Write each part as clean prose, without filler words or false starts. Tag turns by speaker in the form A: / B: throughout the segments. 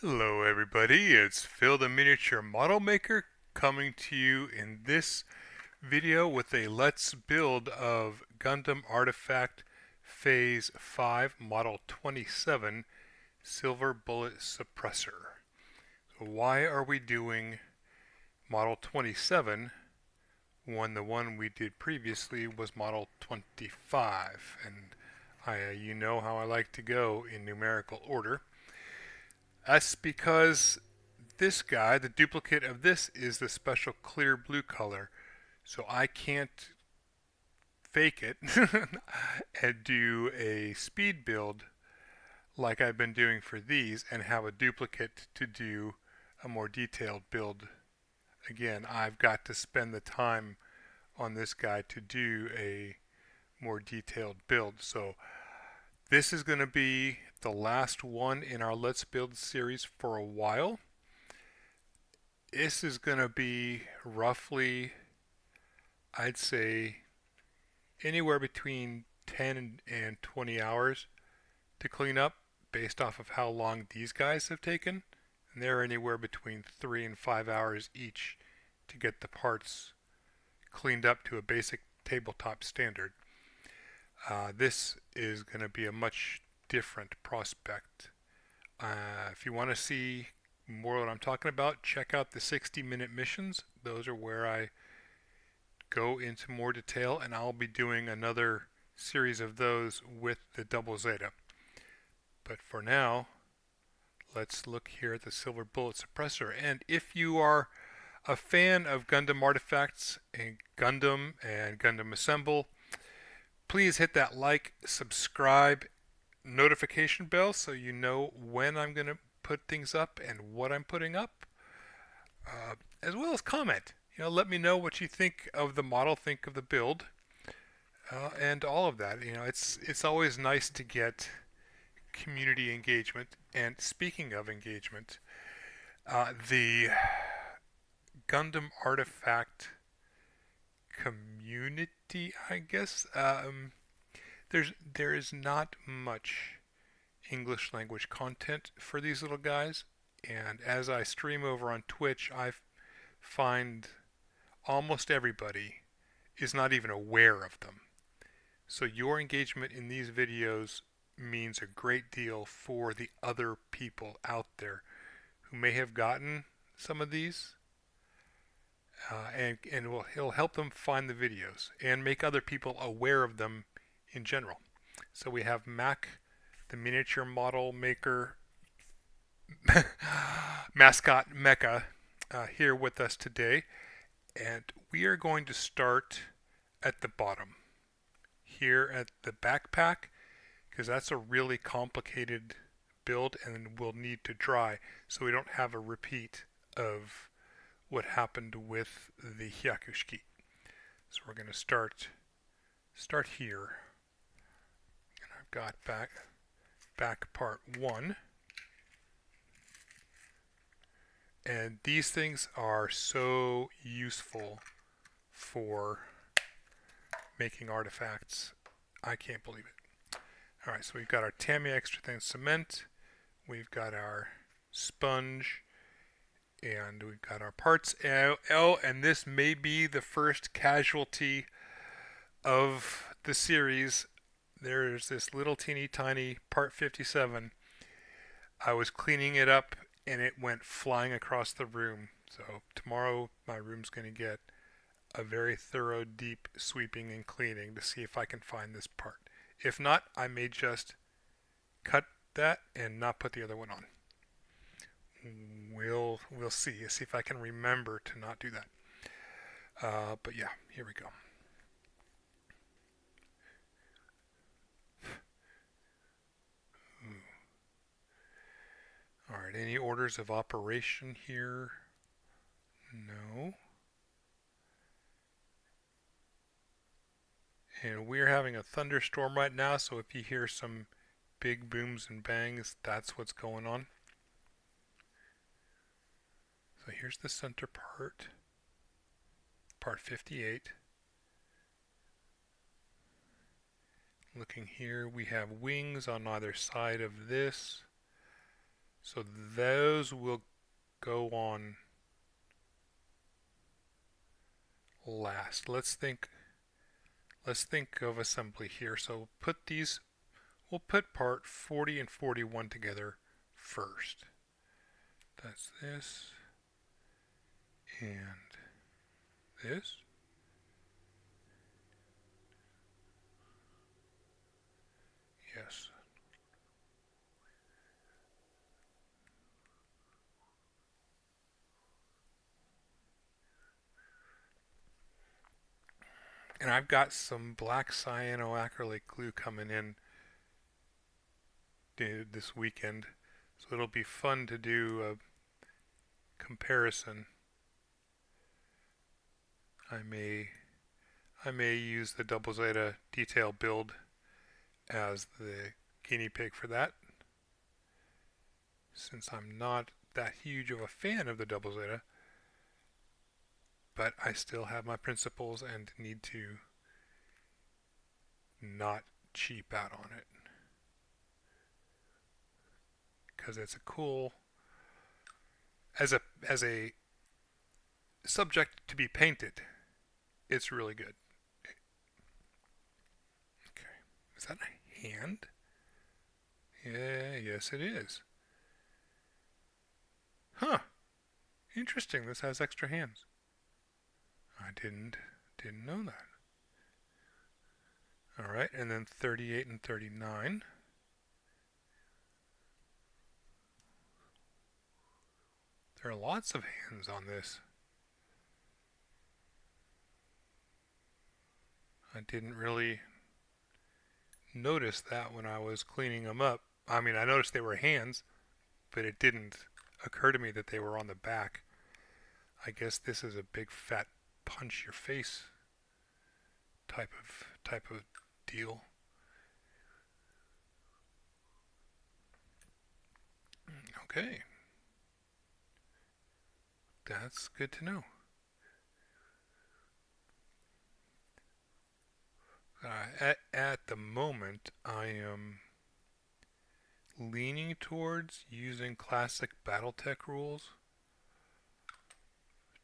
A: Hello everybody, it's Phil the Miniature Model Maker coming to you in this video with a let's build of Gundam Artifact Phase 5 Model 27 Silver Bullet Suppressor. So why are we doing Model 27 when the one we did previously was Model 25? And you know how I like to go in numerical order. That's because this guy, the duplicate of this, is the special clear blue color. So I can't fake it and do a speed build like I've been doing for these and have a duplicate to do a more detailed build. Again, I've got to spend the time on this guy to do a more detailed build. So this is going to be the last one in our Let's Build series for a while. This is going to be roughly, I'd say, anywhere between 10 and 20 hours to clean up based off of how long these guys have taken. And they're anywhere between 3 and 5 hours each to get the parts cleaned up to a basic tabletop standard. This is going to be a much different prospect. If you want to see more what I'm talking about, check out the 60-minute missions. Those are where I go into more detail, and I'll be doing another series of those with the double Zeta. But for now, let's look here at the Silver Bullet Suppressor. And if you are a fan of Gundam Artifacts and Gundam Assemble, please hit that like, subscribe, notification bell so you know when I'm going to put things up and what I'm putting up, as well as comment. Let me know what you think of the model, think of the build, and all of that. It's always nice to get community engagement. And speaking of engagement, the Gundam Artifact community, I guess, there is not much English language content for these little guys. And as I stream over on Twitch, I find almost everybody is not even aware of them. So your engagement in these videos means a great deal for the other people out there who may have gotten some of these, and it'll help them find the videos and make other people aware of them in general. So we have Mac, the miniature model maker mascot mecha, here with us today, and we are going to start at the bottom here at the backpack, because that's a really complicated build and will need to dry so we don't have a repeat of what happened with the Hyakushiki. So we're going to start here, and I've got back part 1. And these things are so useful for making artifacts. I can't believe it. Alright, so we've got our Tamiya extra thin cement, we've got our sponge, and we've got our parts. And this may be the first casualty of the series. There's this little teeny tiny part 57. I was cleaning it up and it went flying across the room. So tomorrow my room's going to get a very thorough, deep sweeping and cleaning to see if I can find this part. If not, I may just cut that and not put the other one on. We'll see. See if I can remember to not do that. But yeah, here we go. Alright, any orders of operation here? No. And we're having a thunderstorm right now, so if you hear some big booms and bangs, that's what's going on. So here's the center part, part 58. Looking here, we have wings on either side of this. So those will go on last. Let's think of assembly here. So we'll put part 40 and 41 together first. That's this and this. Yes. And I've got some black cyanoacrylate glue coming in this weekend, so it'll be fun to do a comparison. I may use the double zeta detail build as the guinea pig for that, since I'm not that huge of a fan of the double zeta, but I still have my principles and need to not cheap out on it, because it's a cool as a subject to be painted. It's really good. Okay, is that a hand? Yeah, yes it is. Huh. Interesting. This has extra hands. I didn't know that. All right, and then 38 and 39. There are lots of hands on this. I didn't really notice that when I was cleaning them up. I mean, I noticed they were hands, but it didn't occur to me that they were on the back. I guess this is a big fat punch your face type of deal. Okay. That's good to know. At the moment, I am leaning towards using classic BattleTech rules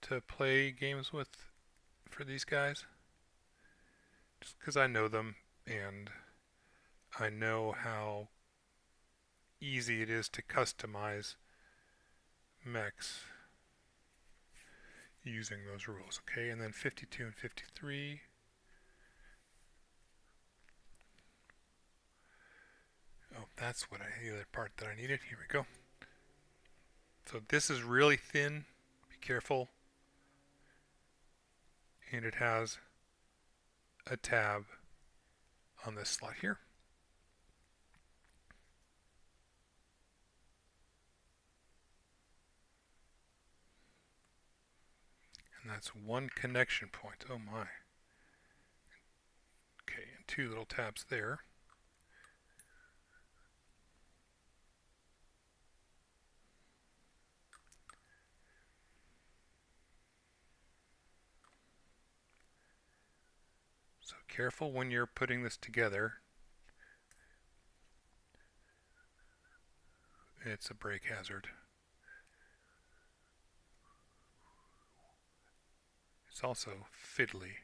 A: to play games with for these guys. Just because I know them and I know how easy it is to customize mechs using those rules. Okay, and then 52 and 53. Oh, that's the other part that I needed. Here we go. So this is really thin. Be careful. And it has a tab on this slot here. And that's one connection point. Oh my. Okay, and two little tabs there. So careful when you're putting this together. It's a break hazard. It's also fiddly.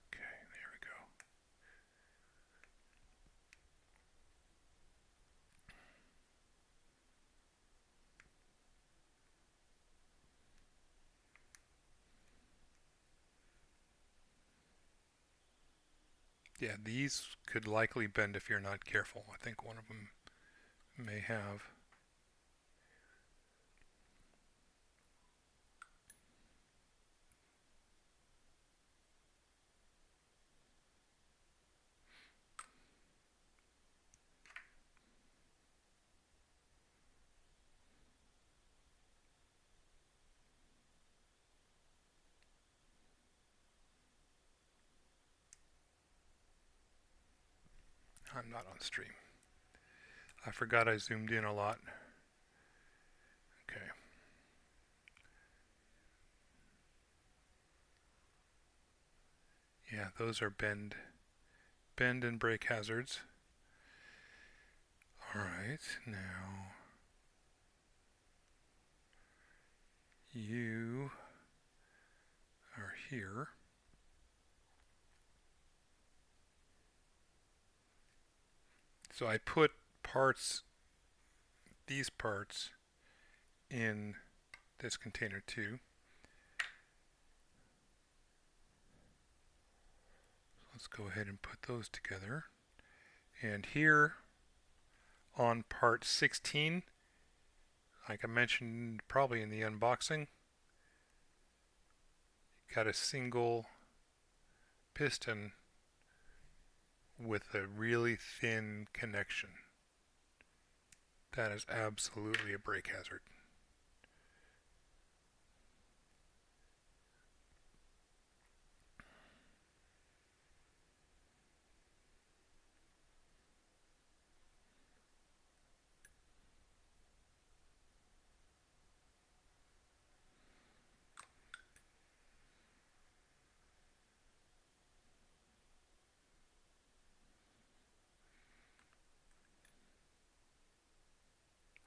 A: Okay, there we go. Yeah, these could likely bend if you're not careful. I think one of them may have. I'm not on stream. I forgot I zoomed in a lot. Okay. Yeah, those are bend and break hazards. Alright, now you are here. So I put these parts in this container too. Let's go ahead and put those together. And here on part 16, like I mentioned probably in the unboxing, got a single piston with a really thin connection. That is absolutely a brake hazard.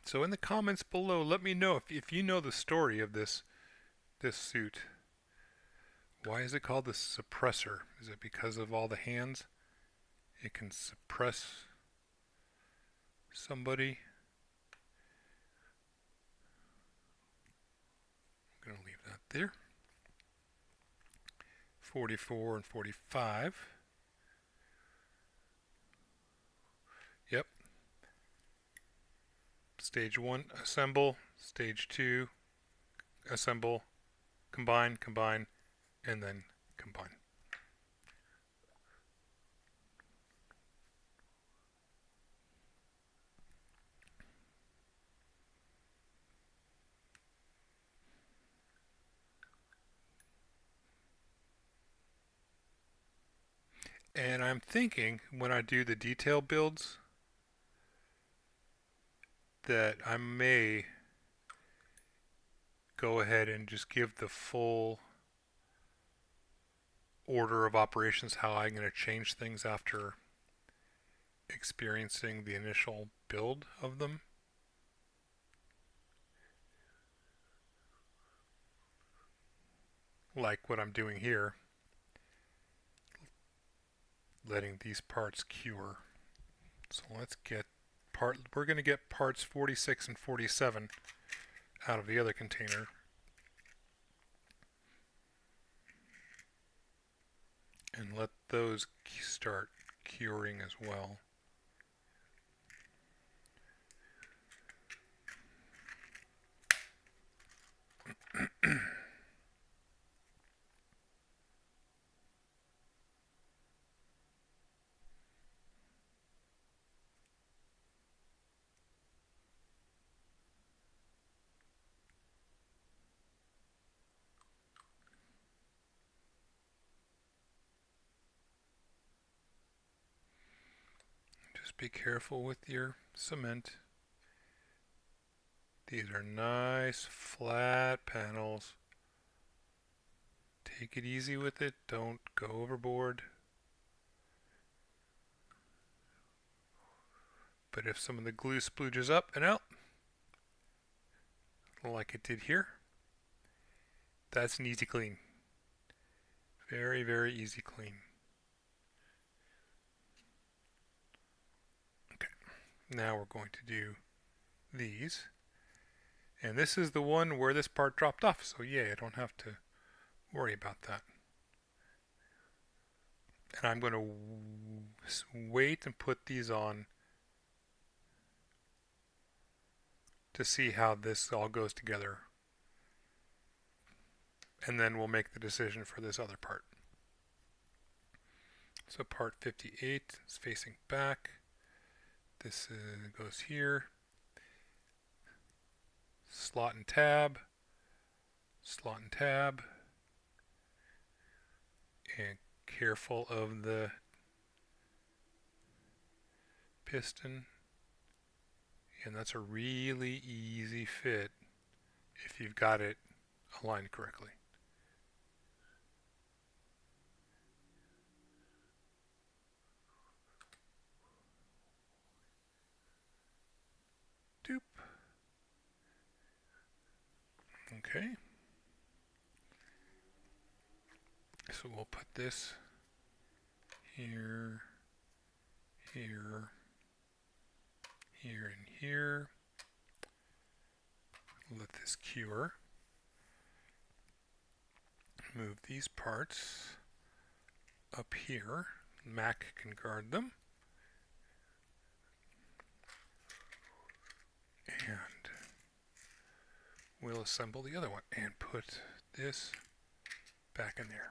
A: So in the comments below, let me know if you know the story of this suit. Why is it called the suppressor? Is it because of all the hands? It can suppress somebody. I'm going to leave that there. 44 and 45. Yep. Stage 1, assemble. Stage 2, assemble. Combine, combine, and then combine. And I'm thinking when I do the detail builds that I may go ahead and just give the full order of operations, how I'm going to change things after experiencing the initial build of them. Like what I'm doing here, letting these parts cure. So let's get we're going to get parts 46 and 47 out of the other container. And let those start curing as well. Just be careful with your cement. These are nice flat panels. Take it easy with it, don't go overboard. But if some of the glue splooges up and out, like it did here, that's an easy clean. Very, very easy clean. Okay, now we're going to do these. And this is the one where this part dropped off, so yeah, I don't have to worry about that. And I'm going to wait and put these on to see how this all goes together. And then we'll make the decision for this other part. So part 58 is facing back. This goes here. Slot and tab. Slot and tab. And careful of the piston. And that's a really easy fit if you've got it aligned correctly. Doop. Okay. So we'll put this here, here, here, and here. Let this cure. Move these parts up here. Mac can guard them. And we'll assemble the other one and put this back in there.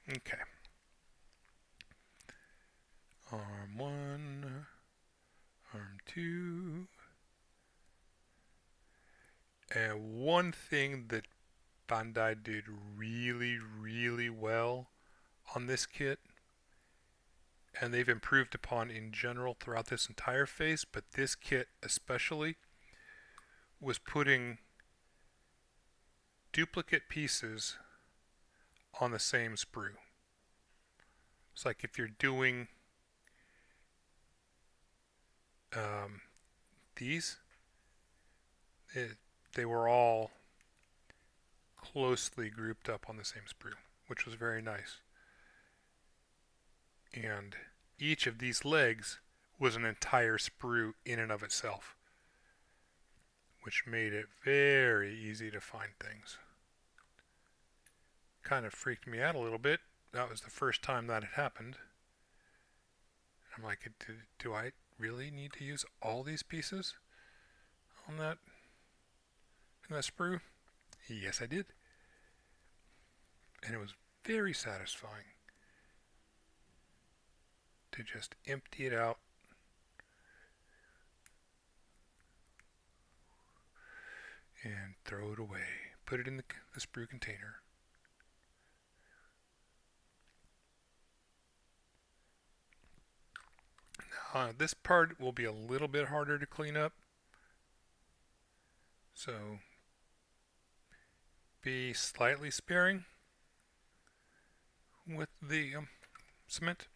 A: Okay. Arm 1, arm 2. And one thing that Bandai did really, really well on this kit, and they've improved upon in general throughout this entire phase, but this kit especially, was putting duplicate pieces on the same sprue. It's like if you're doing these, they were all closely grouped up on the same sprue, which was very nice. And each of these legs was an entire sprue in and of itself, which made it very easy to find things. Kind of freaked me out a little bit. That was the first time that had happened. I'm like, do I really need to use all these pieces on that sprue? Yes, I did. And it was very satisfying to just empty it out and throw it away. Put it in the sprue container. This part will be a little bit harder to clean up, so be slightly sparing with the cement.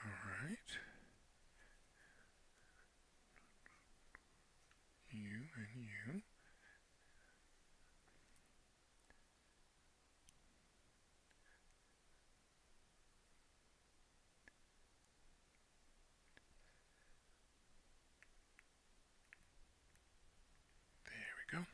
A: Alright. You and you. There we go.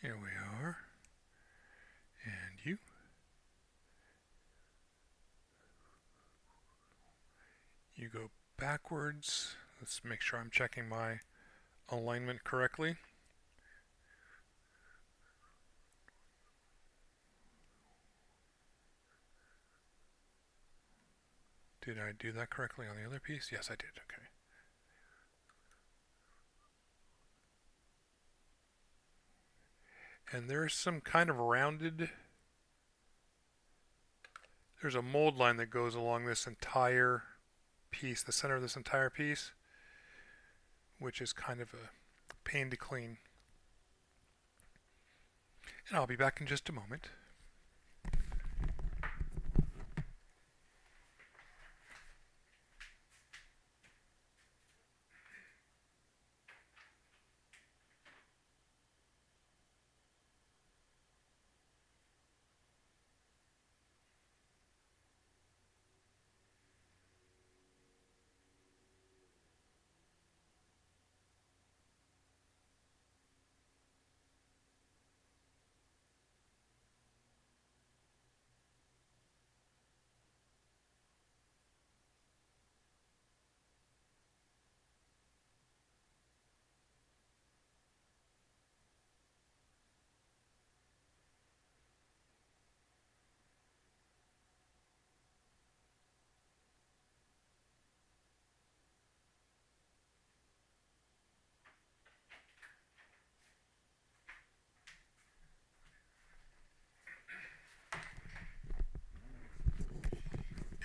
A: Here we are. And you. You go backwards. Let's make sure I'm checking my alignment correctly. Did I do that correctly on the other piece? Yes, I did. Okay. And there's some kind of rounded, there's a mold line that goes along this entire piece, the center of this entire piece, which is kind of a pain to clean. And I'll be back in just a moment.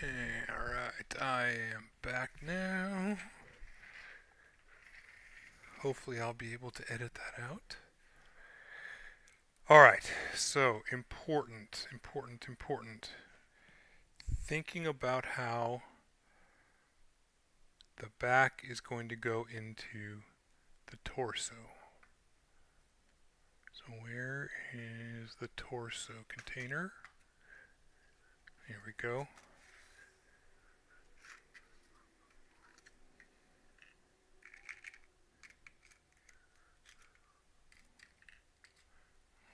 A: Alright, I am back now. Hopefully I'll be able to edit that out. Alright, so important. Thinking about how the back is going to go into the torso. So where is the torso container? Here we go.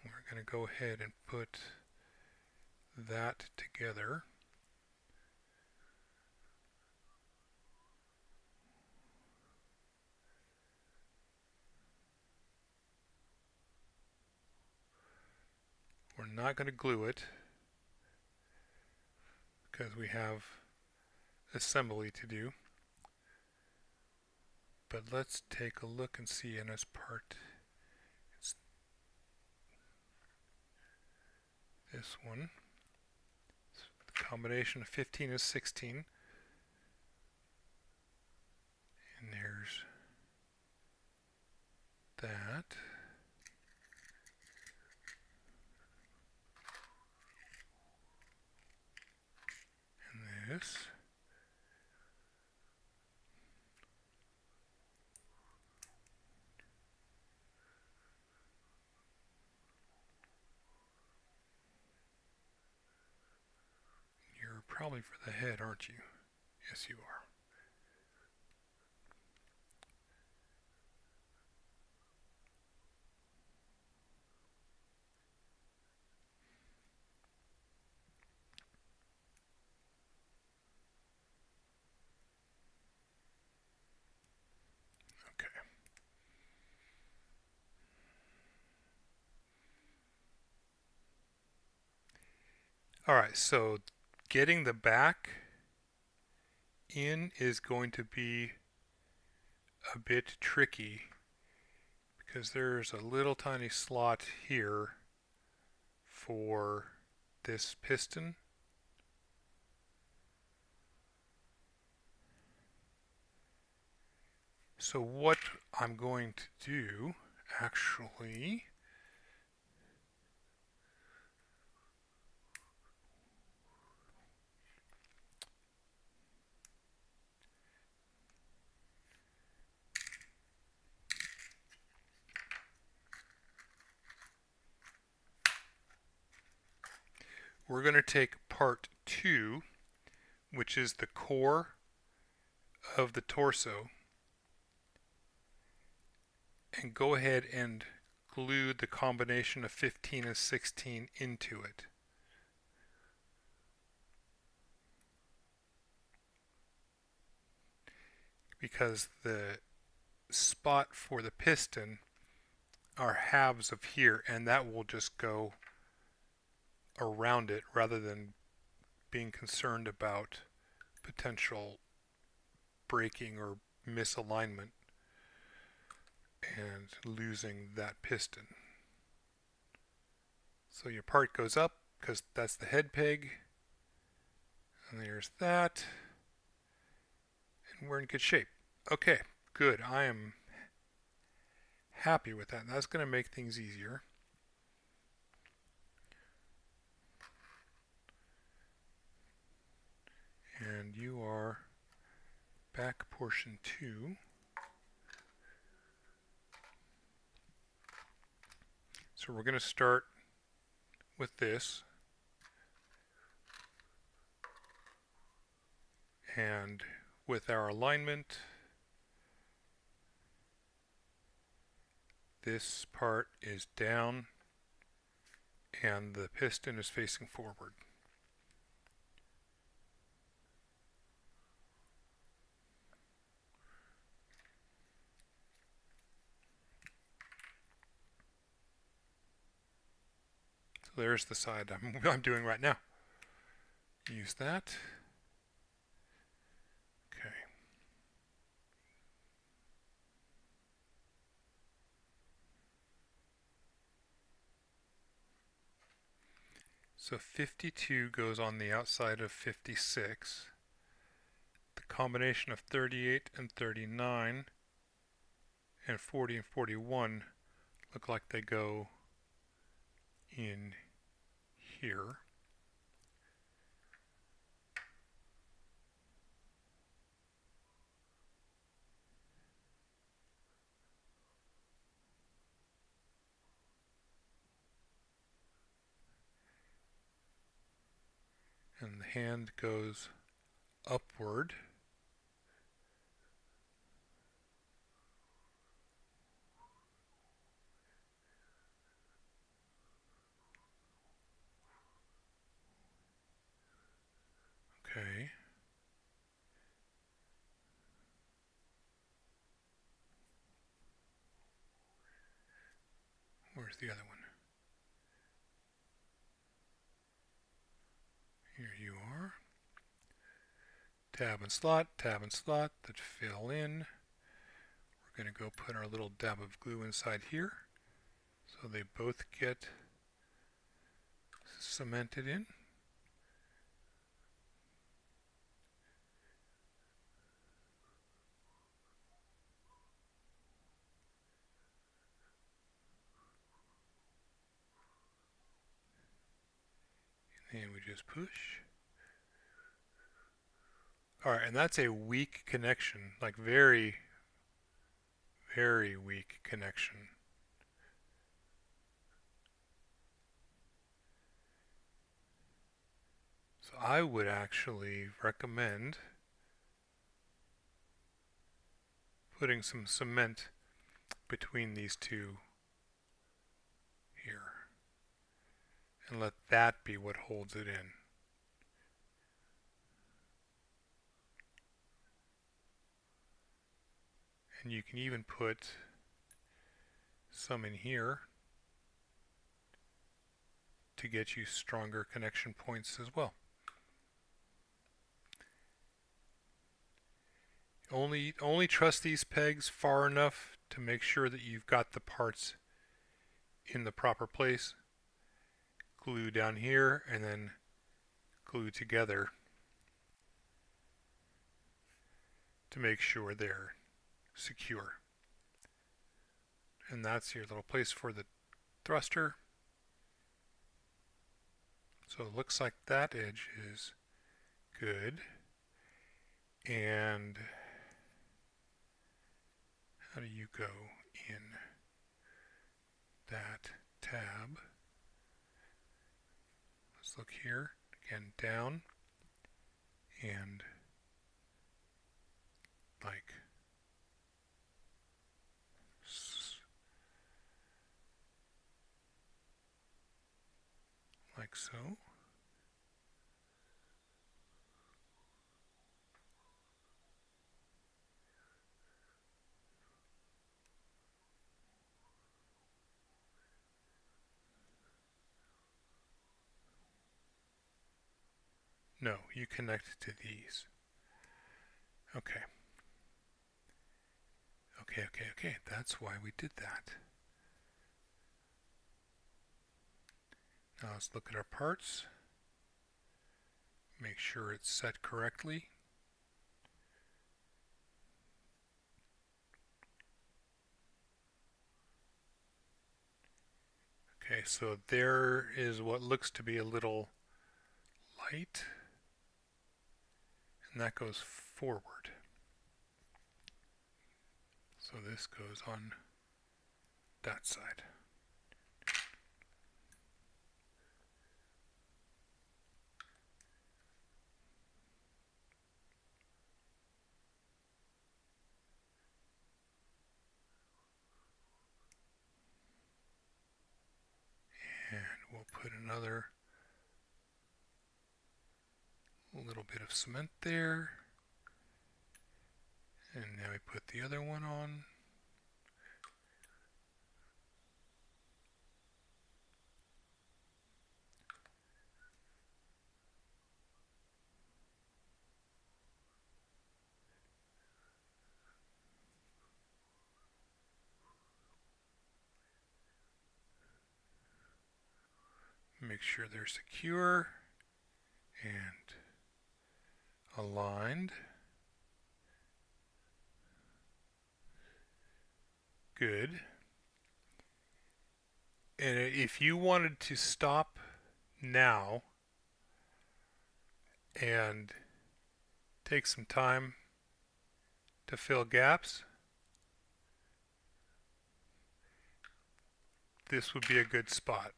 A: We're going to go ahead and put that together. We're not going to glue it because we have assembly to do. But let's take a look and see in this part. It's this one. It's the combination of 15 and 16. And there's that. And this. You're probably for the head, aren't you? Yes, you are. Okay. Alright, so getting the back in is going to be a bit tricky because there's a little tiny slot here for this piston. So what I'm going to do, actually, we're going to take part 2, which is the core of the torso, and go ahead and glue the combination of 15 and 16 into it. Because the spot for the piston are halves of here, and that will just go around it rather than being concerned about potential breaking or misalignment and losing that piston. So your part goes up because that's the head peg, and there's that, and we're in good shape. Okay, good. I am happy with that. That's going to make things easier. And you are back portion 2. So we're going to start with this. And with our alignment, this part is down and the piston is facing forward. So there's the side I'm doing right now. Use that. Okay. So 52 goes on the outside of 56. The combination of 38 and 39 and 40 and 41 look like they go in here. And the hand goes upward. Okay. Where's the other one? Here you are. Tab and slot that fill in. We're going to go put our little dab of glue inside here so they both get cemented in. And we just push. Alright, and that's a weak connection, like very, very weak connection. So I would actually recommend putting some cement between these two here and let that be what holds it in. And you can even put some in here to get you stronger connection points as well. Only trust these pegs far enough to make sure that you've got the parts in the proper place. Glue down here and then glue together to make sure they're secure. And that's your little place for the thruster. So it looks like that edge is good. And how do you go in that tab? Let's look here. Again, down and like so. No, you connect to these. Okay. Okay. That's why we did that. Now let's look at our parts. Make sure it's set correctly. Okay, so there is what looks to be a little light, and that goes forward. So this goes on that side. And we'll put another little bit of cement there. And now we put the other one on. make sure they're secure and aligned. Good. And if you wanted to stop now and take some time to fill gaps, this would be a good spot.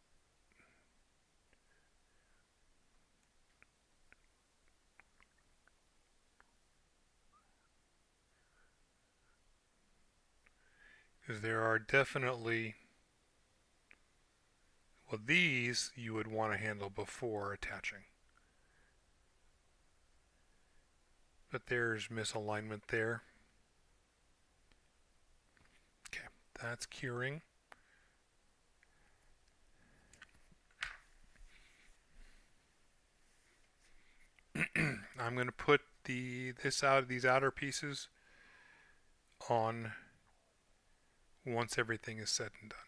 A: Because there are definitely, well, these you would want to handle before attaching. But there's misalignment there. Okay, that's curing. I'm going to put these outer pieces on once everything is said and done.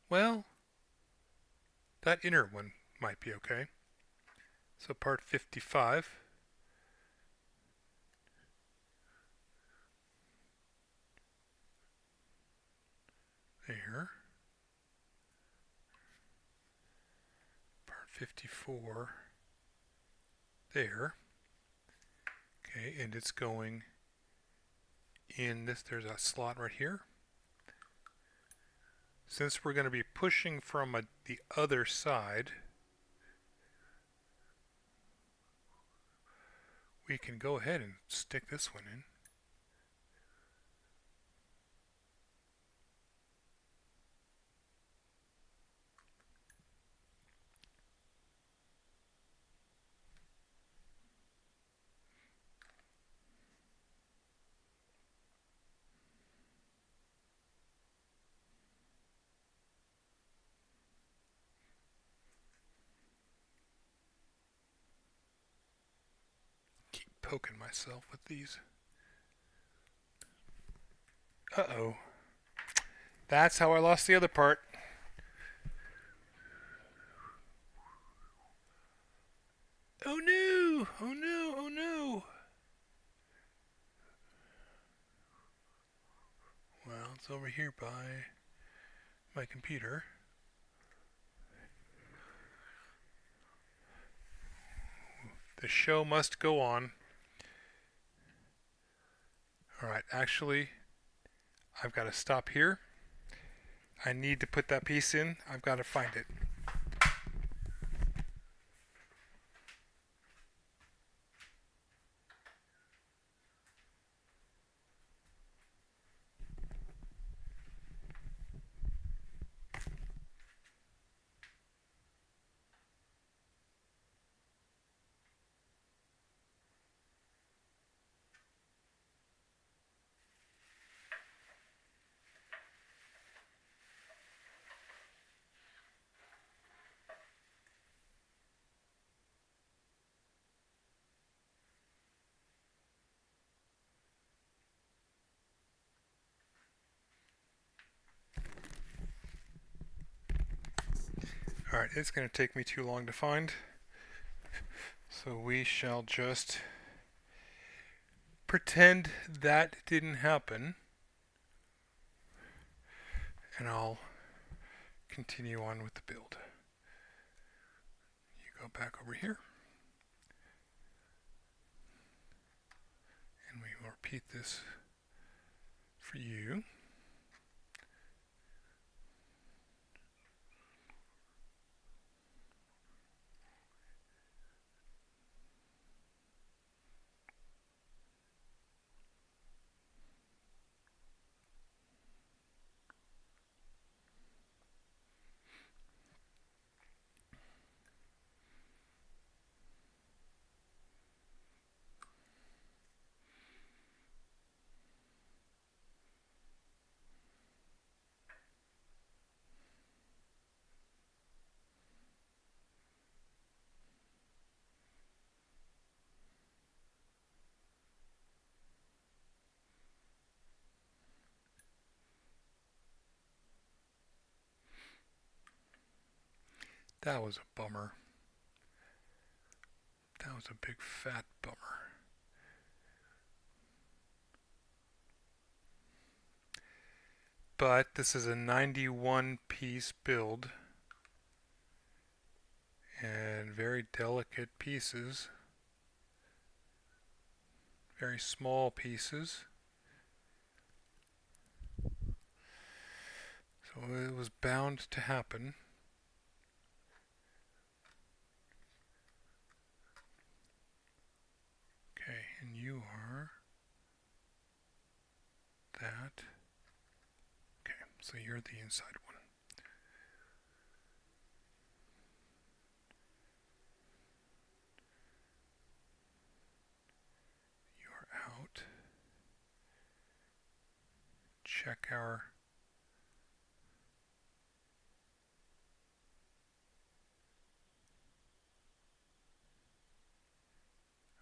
A: Well, that inner one might be okay. So part 55. There. Part 54. There. Okay, and it's going in this. There's a slot right here. Since we're going to be pushing from the other side, we can go ahead and stick this one in. Keep poking myself with these. Uh-oh. That's how I lost the other part. Oh no! Oh no! Oh no! Well, it's over here by my computer. The show must go on. Alright, actually, I've got to stop here. I need to put that piece in. I've got to find it. Alright, it's going to take me too long to find. So we shall just pretend that didn't happen. And I'll continue on with the build. You go back over here. And we will repeat this for you. That was a bummer. That was a big fat bummer. But this is a 91 piece build and very delicate pieces, very small pieces. So it was bound to happen. Okay, and you are that. Okay, so you're the inside one. You're out. Check our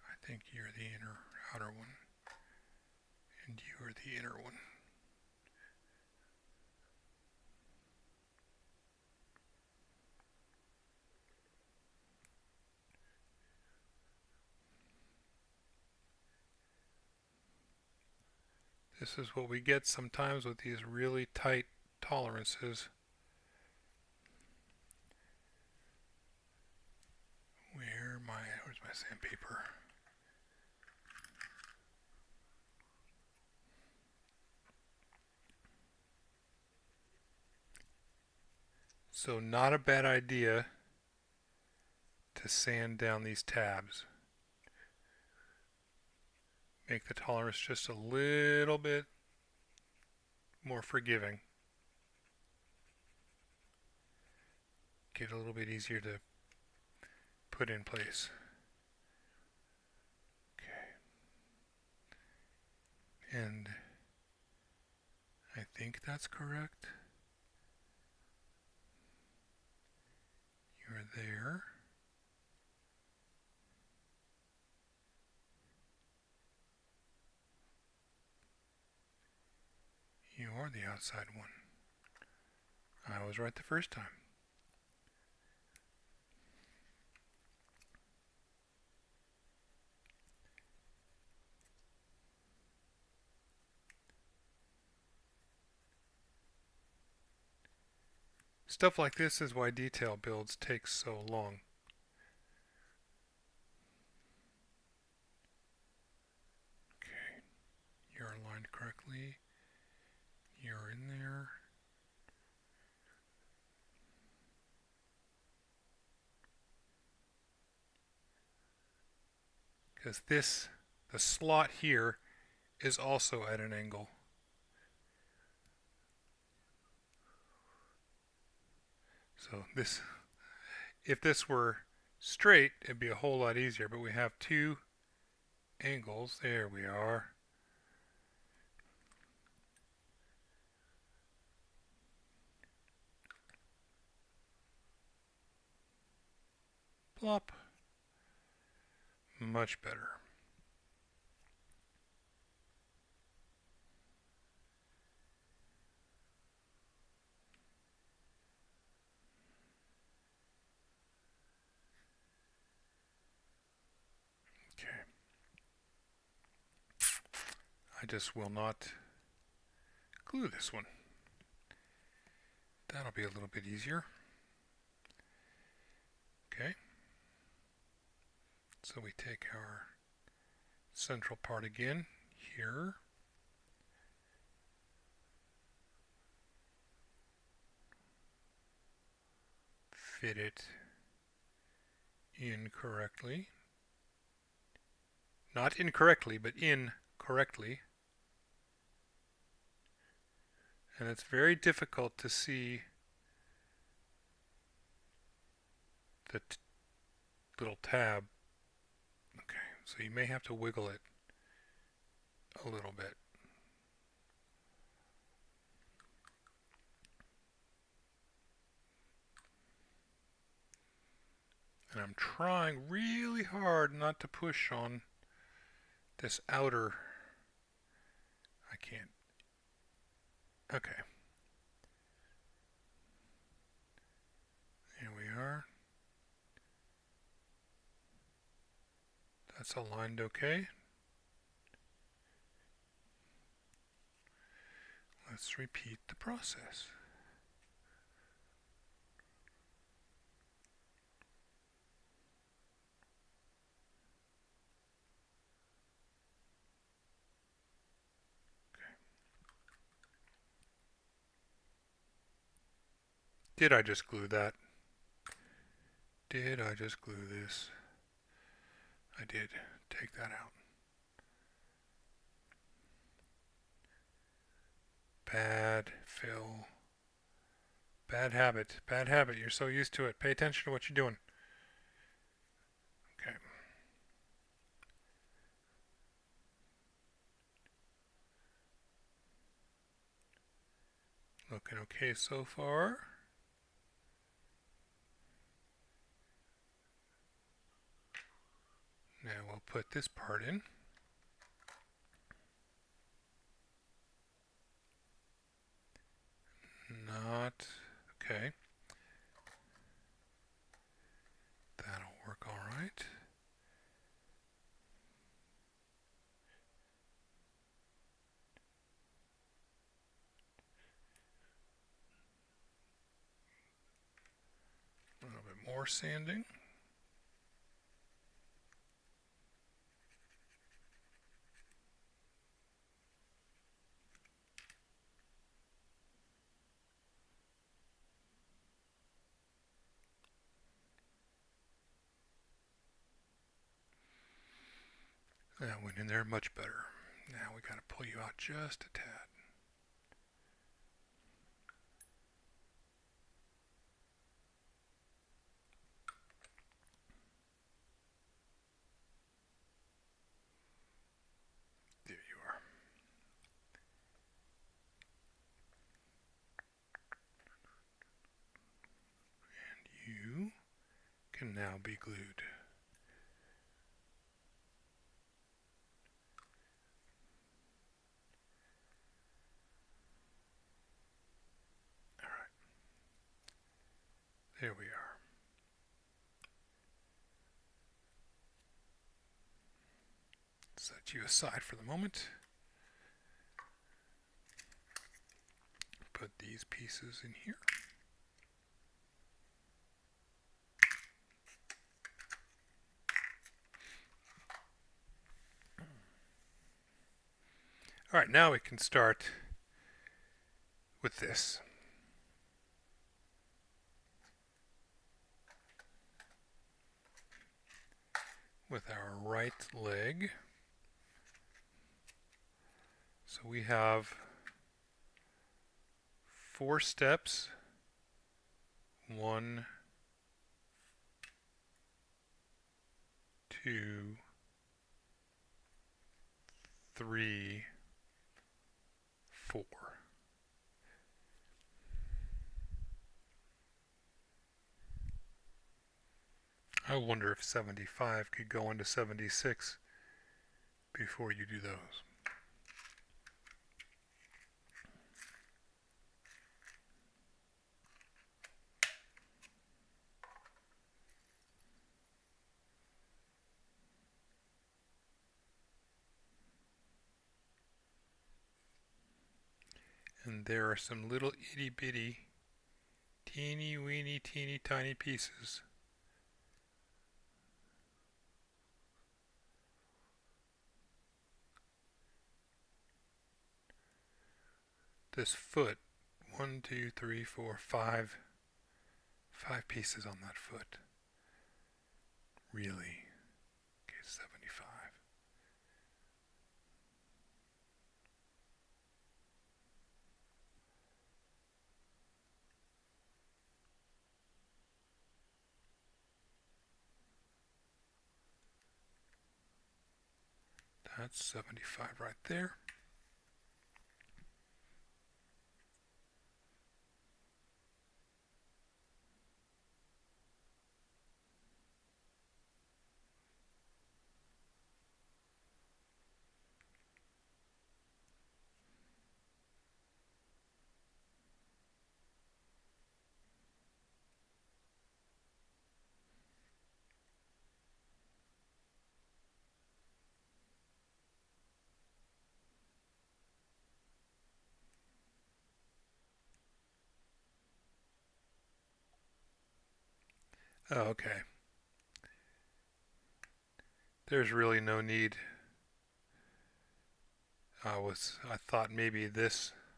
A: I think you're the outer one, and you are the inner one. This is what we get sometimes with these really tight tolerances. Where's my sandpaper? So not a bad idea to sand down these tabs. Make the tolerance just a little bit more forgiving. Get it a little bit easier to put in place. Okay. And I think that's correct. You're there. You are the outside one. I was right the first time. Stuff like this is why detail builds take so long. Okay, you're aligned correctly. You're in there. Because the slot here is also at an angle. So if this were straight, it'd be a whole lot easier, but we have two angles. There we are. Plop. Much better. Okay. I just will not glue this one. That'll be a little bit easier. Okay. So we take our central part again here. Fit it in correctly. Not incorrectly, but in correctly. And it's very difficult to see the little tab. Okay, so you may have to wiggle it a little bit. And I'm trying really hard not to push on this outer. I can't. Okay. Here we are. That's aligned okay. Let's repeat the process. Did I just glue that? Did I just glue this? I did. Take that out. Bad fill. Bad habit. Bad habit. You're so used to it. Pay attention to what you're doing. Okay. Looking okay so far. Now we'll put this part in. Not okay. That'll work all right. A little bit more sanding. That went in there much better. Now we got to pull you out just a tad. There you are. And you can now be glued. There we are. Set you aside for the moment. Put these pieces in here. All right, now we can start with this. With our right leg. So we have 4 steps. 1, 2, 3, 4. I wonder if 75 could go into 76 before you do those. And there are some little itty bitty, teeny weeny, teeny tiny pieces. This foot, 1, 2, 3, 4, 5 pieces on that foot. Really? Okay, 75. That's 75 right there. Oh, okay. There's really no need. I thought maybe the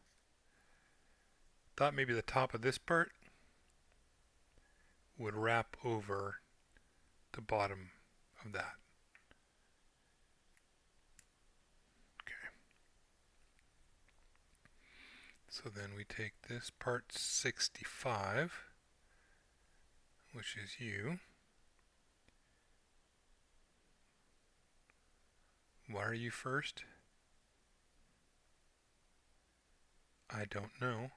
A: top of this part would wrap over the bottom of that. Okay. So then we take this part 65, which is you. Why are you first? I don't know,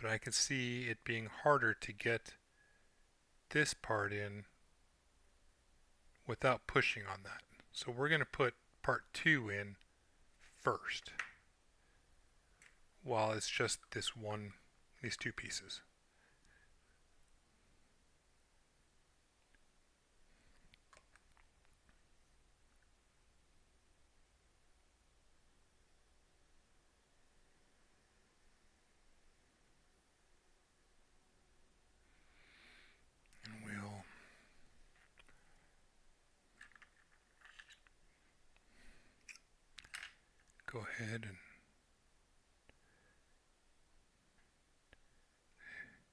A: but I can see it being harder to get this part in without pushing on that. So we're going to put part 2 in first, while it's just these two pieces. And we'll go ahead and,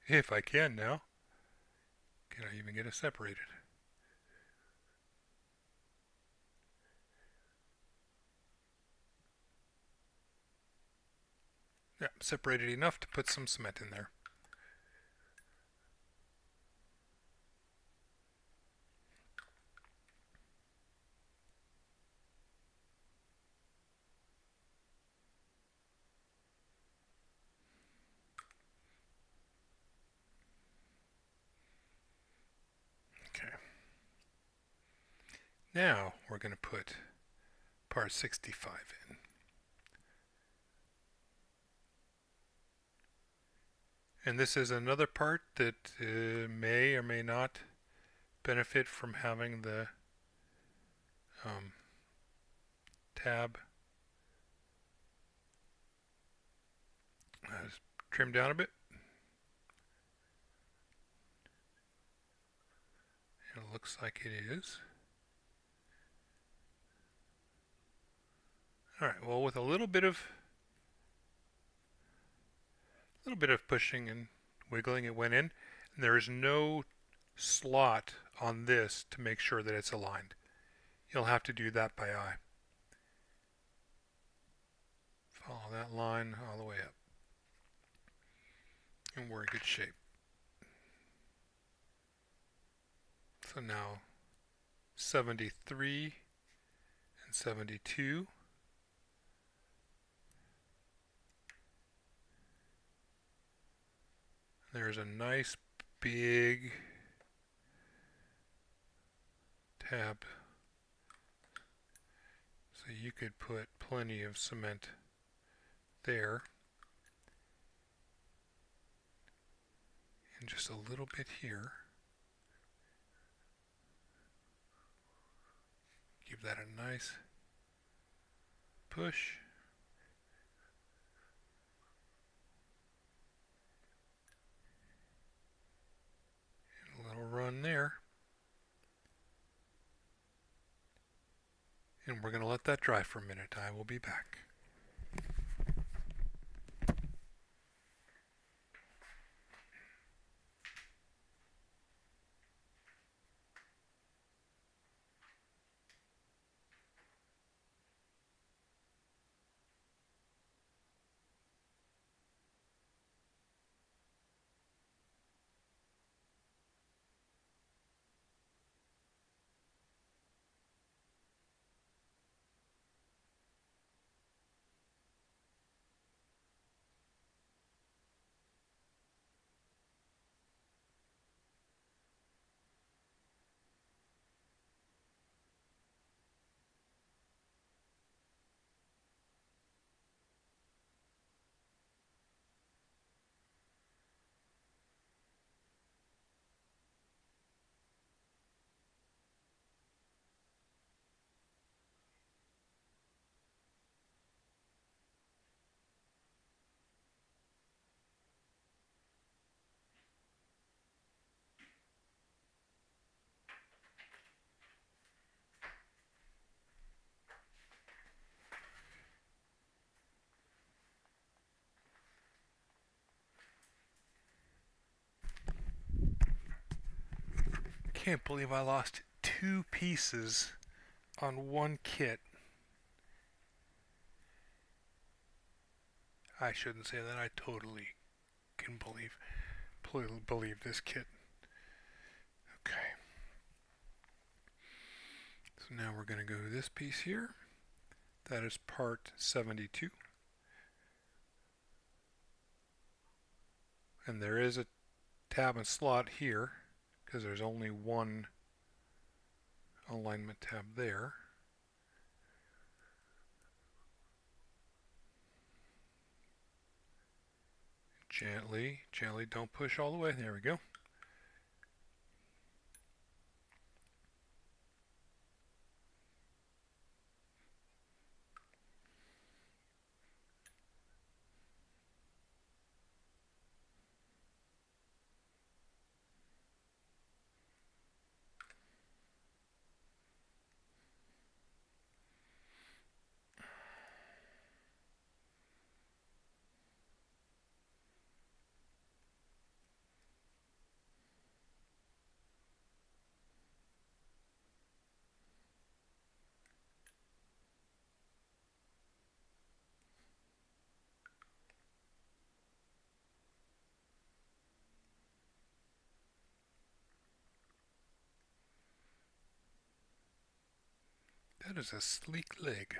A: if I can now, can I even get it separated? Yeah, separated enough to put some cement in there. Okay. Now we're going to put part 65 in. And this is another part that may or may not benefit from having the tab trimmed down a bit. It looks like it is. Alright, well, with a little bit of pushing and wiggling, it went in. And there is no slot on this to make sure that it's aligned. You'll have to do that by eye. Follow that line all the way up. And we're in good shape. So now 73 and 72. There's a nice big tab. So you could put plenty of cement there. And just a little bit here. Give that a nice push. And a little run there. And we're going to let that dry for a minute. I will be back. Can't believe I lost 2 pieces on one kit. I shouldn't say that. I totally can believe this kit. Okay. So now we're going to go to this piece here. That is part 72. And there is a tab and slot here because there's only one alignment tab there. Gently, gently, don't push all the way. There we go. That is a sleek leg.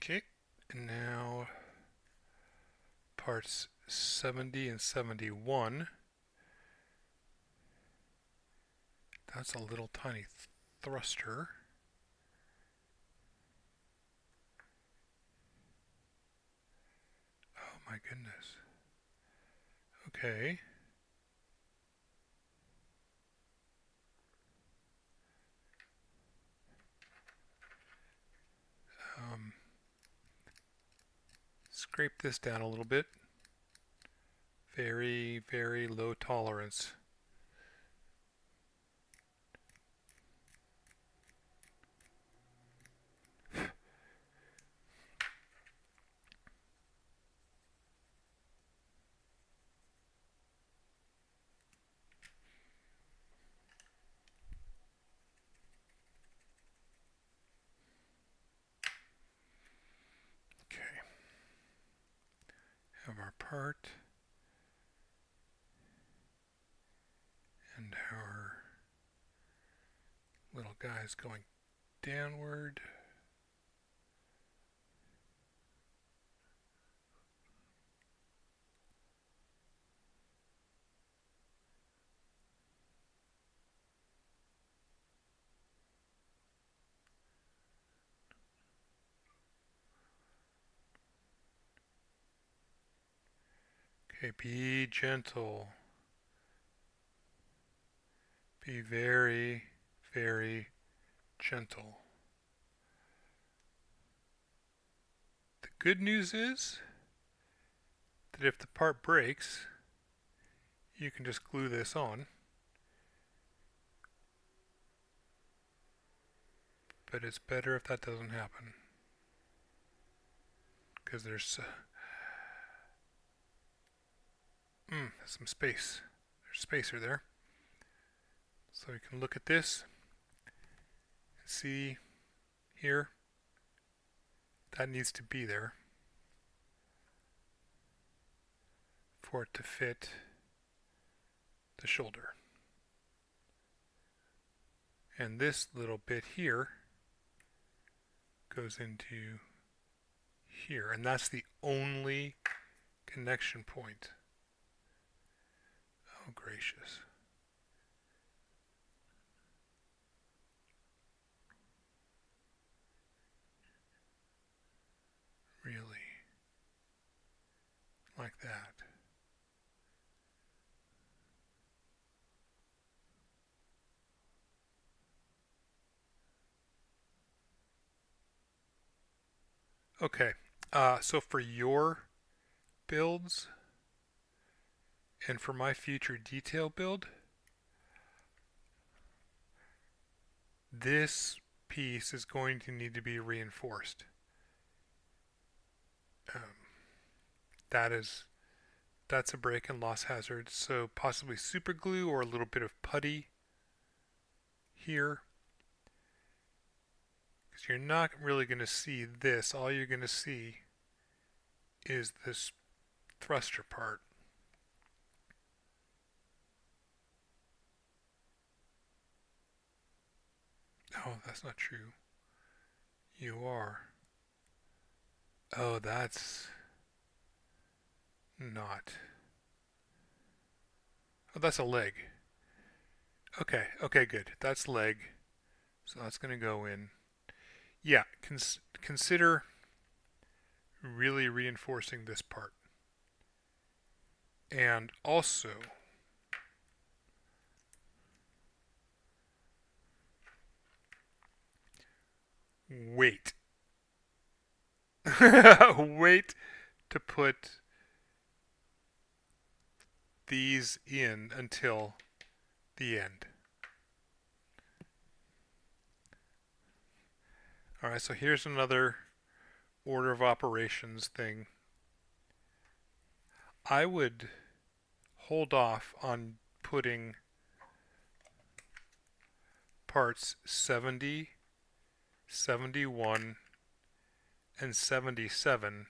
A: Okay, and now parts 70 and 71. That's a little tiny thruster. Oh my goodness. Okay. Scrape this down a little bit. Very, very low tolerance. Have our part and our little guys going downward. Okay, be gentle. Be very, very gentle. The good news is that if the part breaks, you can just glue this on. But it's better if that doesn't happen, because there's some space. There's spacer there. So you can look at this and see here, that needs to be there for it to fit the shoulder. And this little bit here goes into here, and that's the only connection point. Oh gracious. Really? Like that. Okay, so for your builds and for my future detail build, this piece is going to need to be reinforced. That is that's a break and loss hazard. So possibly super glue or a little bit of putty here. Because you're not really going to see this. All you're going to see is this thruster part. Oh, that's not true. You are. Oh, that's not. Oh, that's a leg. Okay, okay, good. That's leg. So that's going to go in. Yeah, consider really reinforcing this part. And also, wait. Wait to put these in until the end. Alright, so here's another order of operations thing. I would hold off on putting parts 70, 71, and 77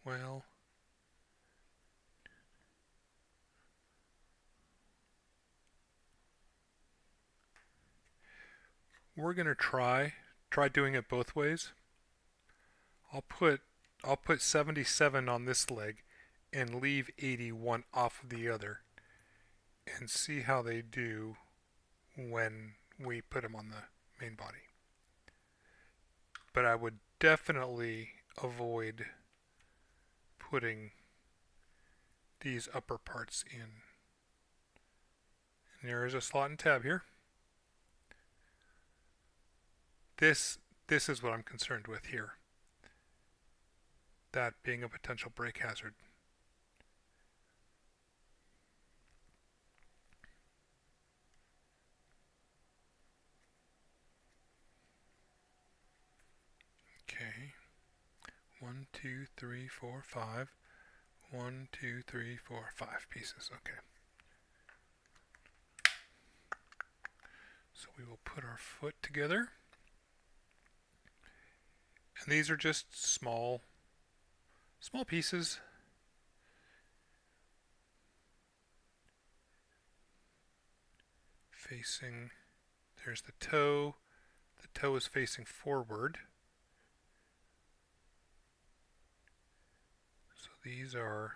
A: well, we're going to try doing it both ways. I'll put 77 on this leg and leave 81 off of the other and see how they do when we put them on the main body. But I would definitely avoid putting these upper parts in. And there is a slot and tab here. This is what I'm concerned with here. That being a potential break hazard. Okay. 1, 2, 3, 4, 5. 1, 2, 3, 4, 5 pieces. Okay. So we will put our foot together. And these are just small pieces. Facing, there's the toe. The toe is facing forward. So these are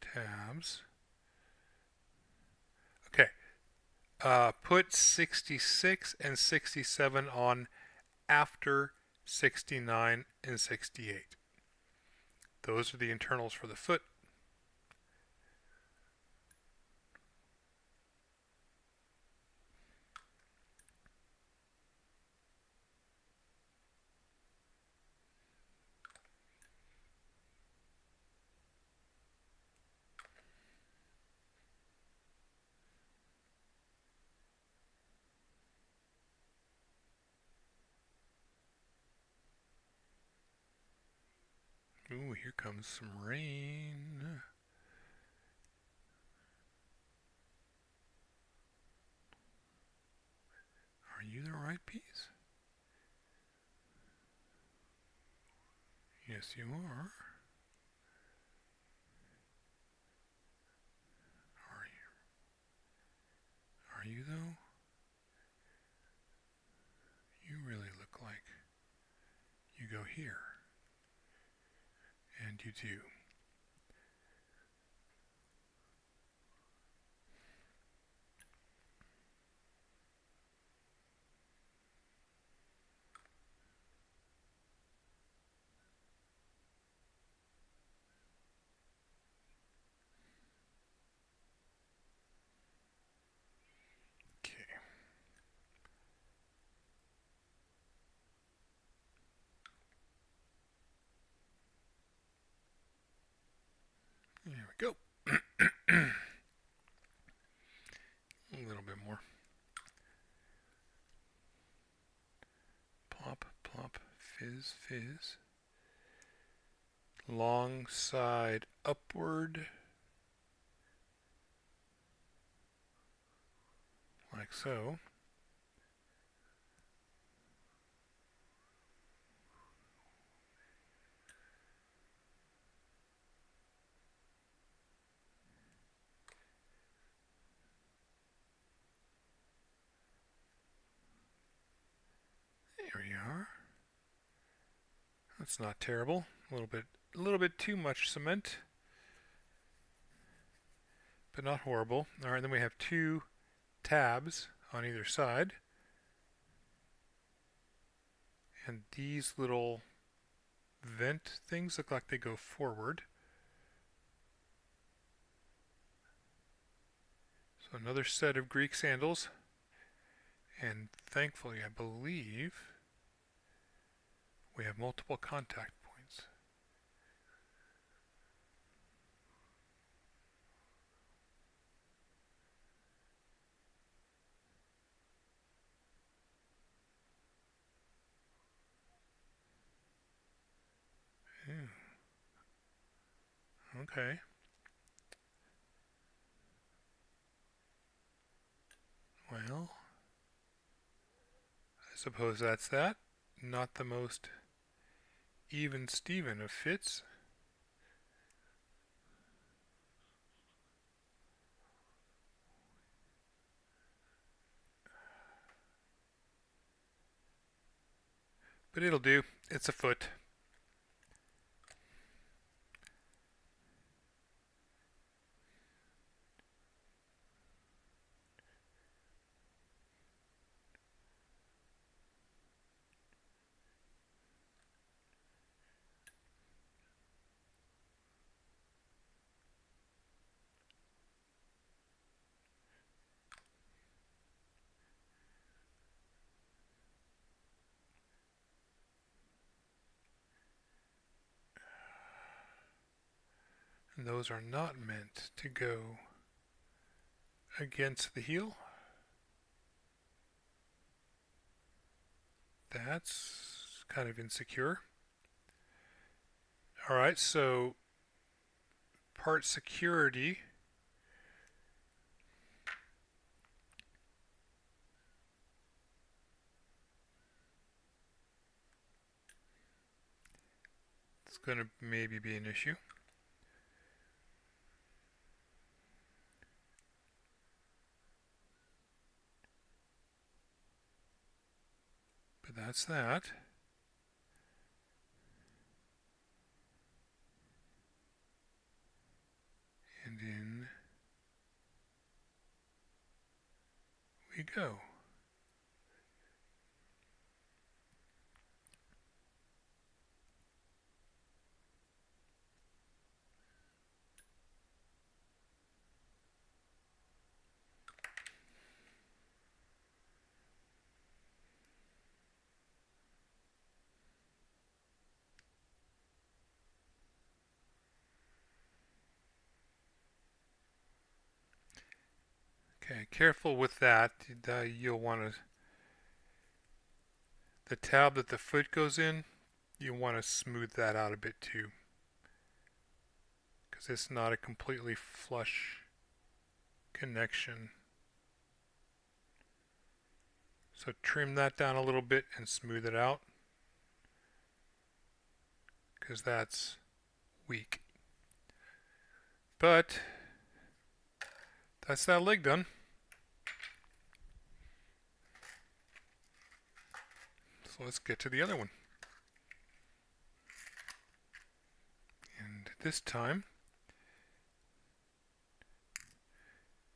A: tabs. Okay. Put 66 and 67 on after 69 and 68. Those are the internals for the foot. Ooh, here comes some rain. Are you the right piece? Yes, you are. Are you though? You really look like you go here. And you do. Okay. Go. A little bit more. Plop, plop, fizz, fizz. Long side upward. Like so. There we are. That's not terrible. A little bit too much cement, but not horrible. All right, then we have two tabs on either side, and these little vent things look like they go forward. So another set of Greek sandals, and thankfully I believe we have multiple contact points. Okay. Well, I suppose that's that. Not the most even Steven of fits. But it'll do. It's a foot. And those are not meant to go against the heel. That's kind of insecure. Alright, so part security. It's going to maybe be an issue. But that's that. And in we go. Okay, careful with that. You'll want to, the tab that the foot goes in, you want to smooth that out a bit too, because it's not a completely flush connection. So trim that down a little bit and smooth it out, because that's weak. But that's that leg done. So let's get to the other one. And this time,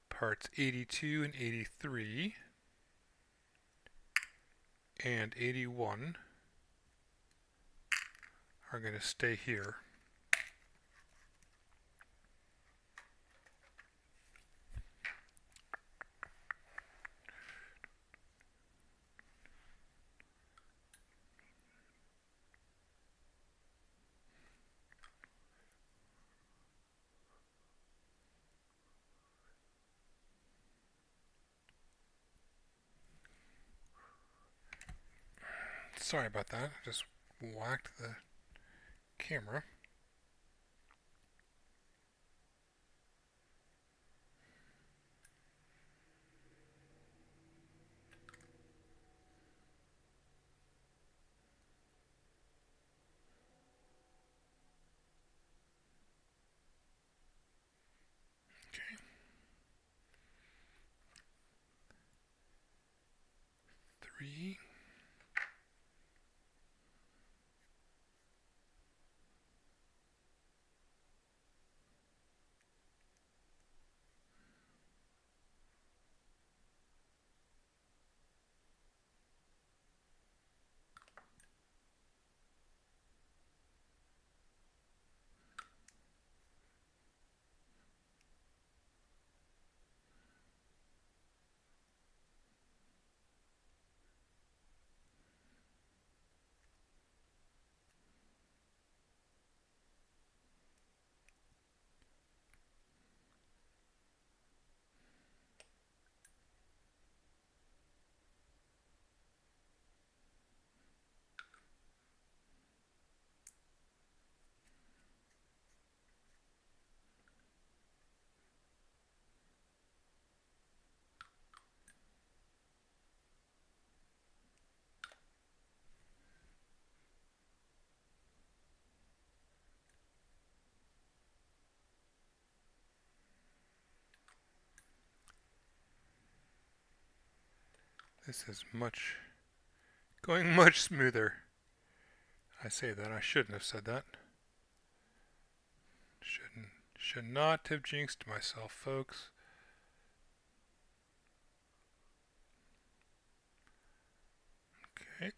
A: parts 82 and 83 and 81 are going to stay here. Sorry about that. I just whacked the camera. Okay. 3. This is going much smoother. I say that. I shouldn't have said that. Should not have jinxed myself, folks. Okay.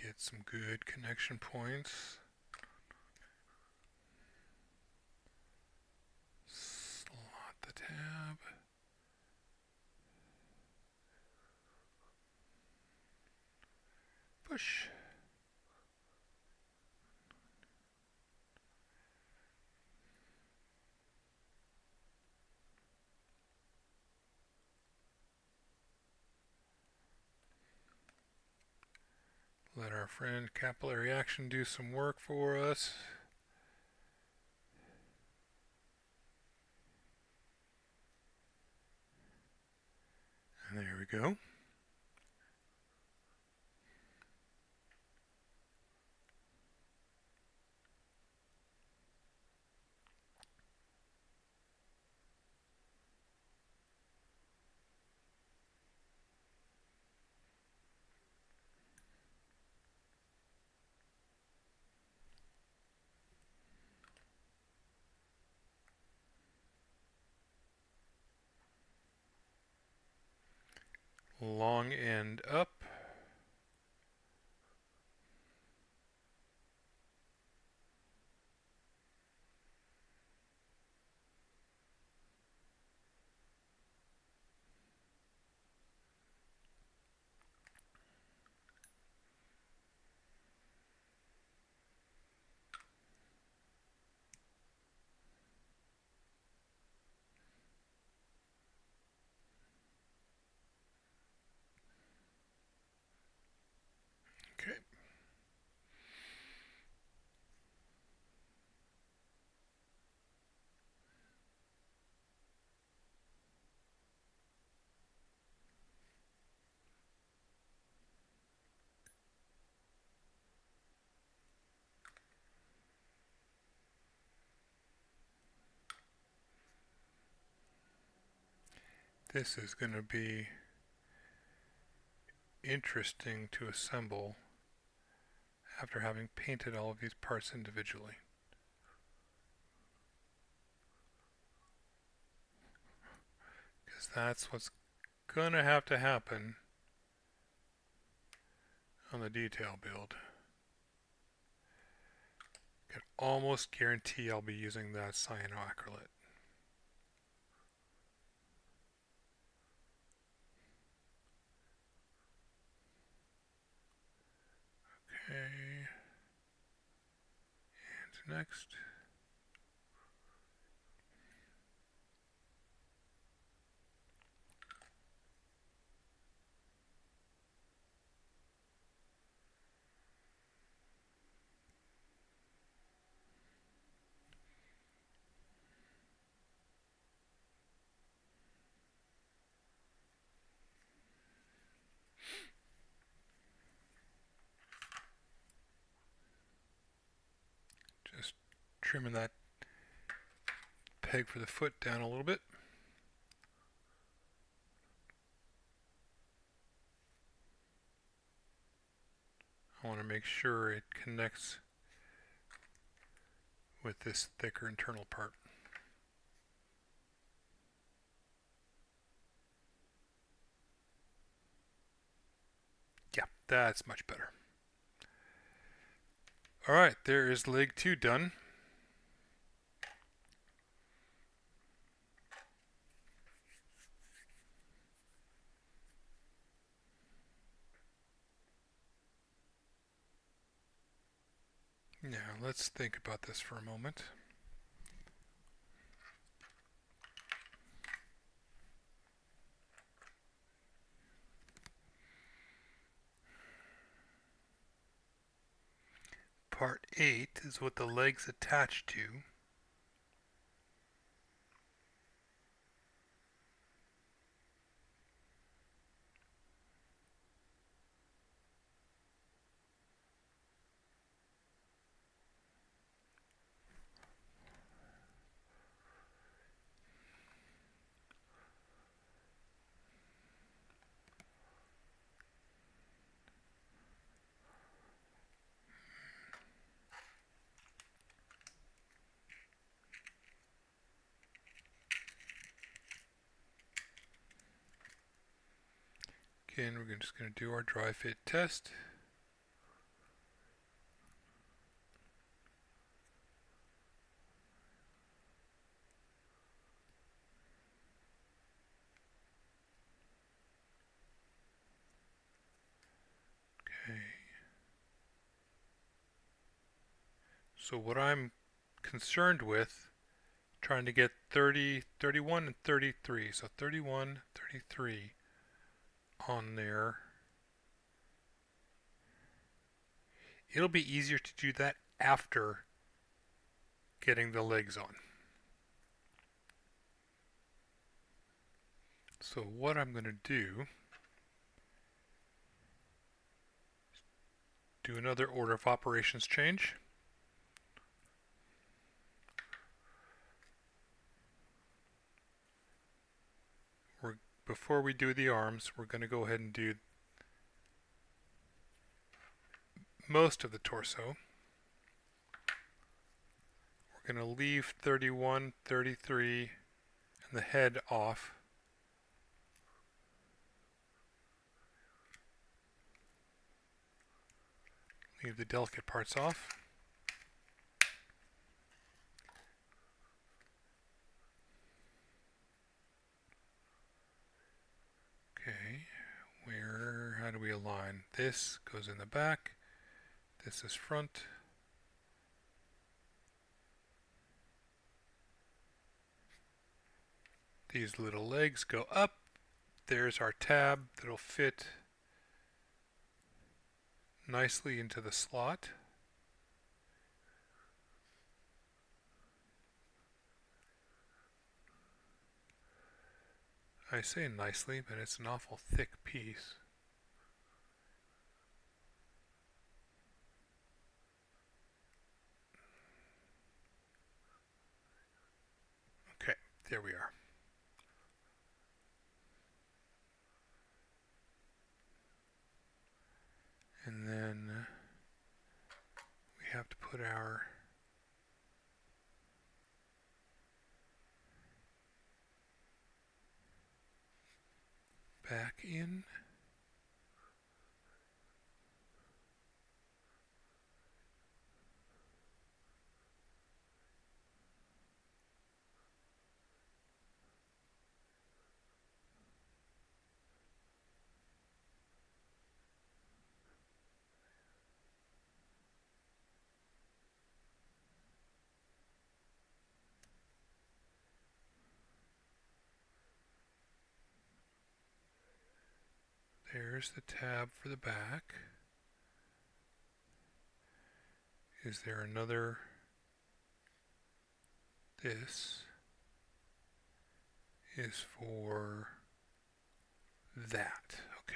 A: Get some good connection points. Slot the tab. Push. Let our friend Capillary Action do some work for us. And there we go. Long end up. Okay. This is going to be interesting to assemble after having painted all of these parts individually. Because that's what's going to have to happen on the detail build. Can almost guarantee I'll be using that cyanoacrylate. Okay. And next. Just trimming that peg for the foot down a little bit. I want to make sure it connects with this thicker internal part. Yeah, that's much better. Alright, there is leg 2 done. Now, let's think about this for a moment. Part 8 is what the leg's attached to. Again, we're just going to do our dry fit test. Okay. So what I'm concerned with, trying to get 30, 31, and 33. So 31, 33 on there. It'll be easier to do that after getting the legs on. So what I'm going to do another order of operations change. Before we do the arms, we're going to go ahead and do most of the torso. We're going to leave 31, 33, and the head off. Leave the delicate parts off. Okay, how do we align? This goes in the back. This is front. These little legs go up. There's our tab that'll fit nicely into the slot. I say nicely, but it's an awful thick piece. Okay, there we are. And then we have to put our back in. There's the tab for the back. Is there another? This is for that. Okay.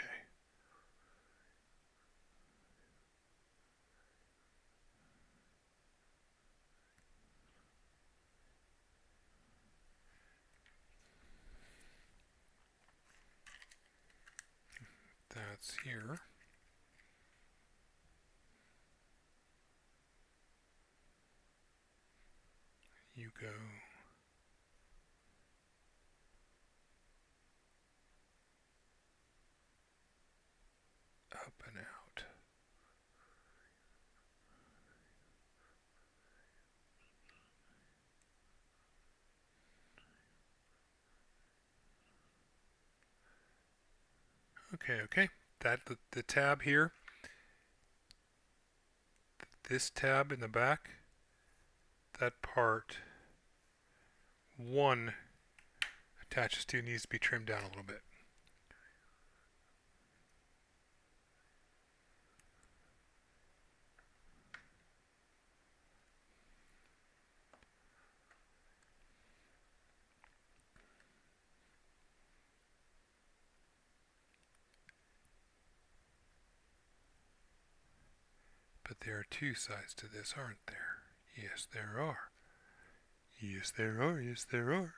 A: That's here. You go up and out. Okay. That the tab here, this tab in the back, that part one attaches to needs to be trimmed down a little bit. But there are two sides to this, aren't there? Yes, there are. Yes, there are. Yes, there are.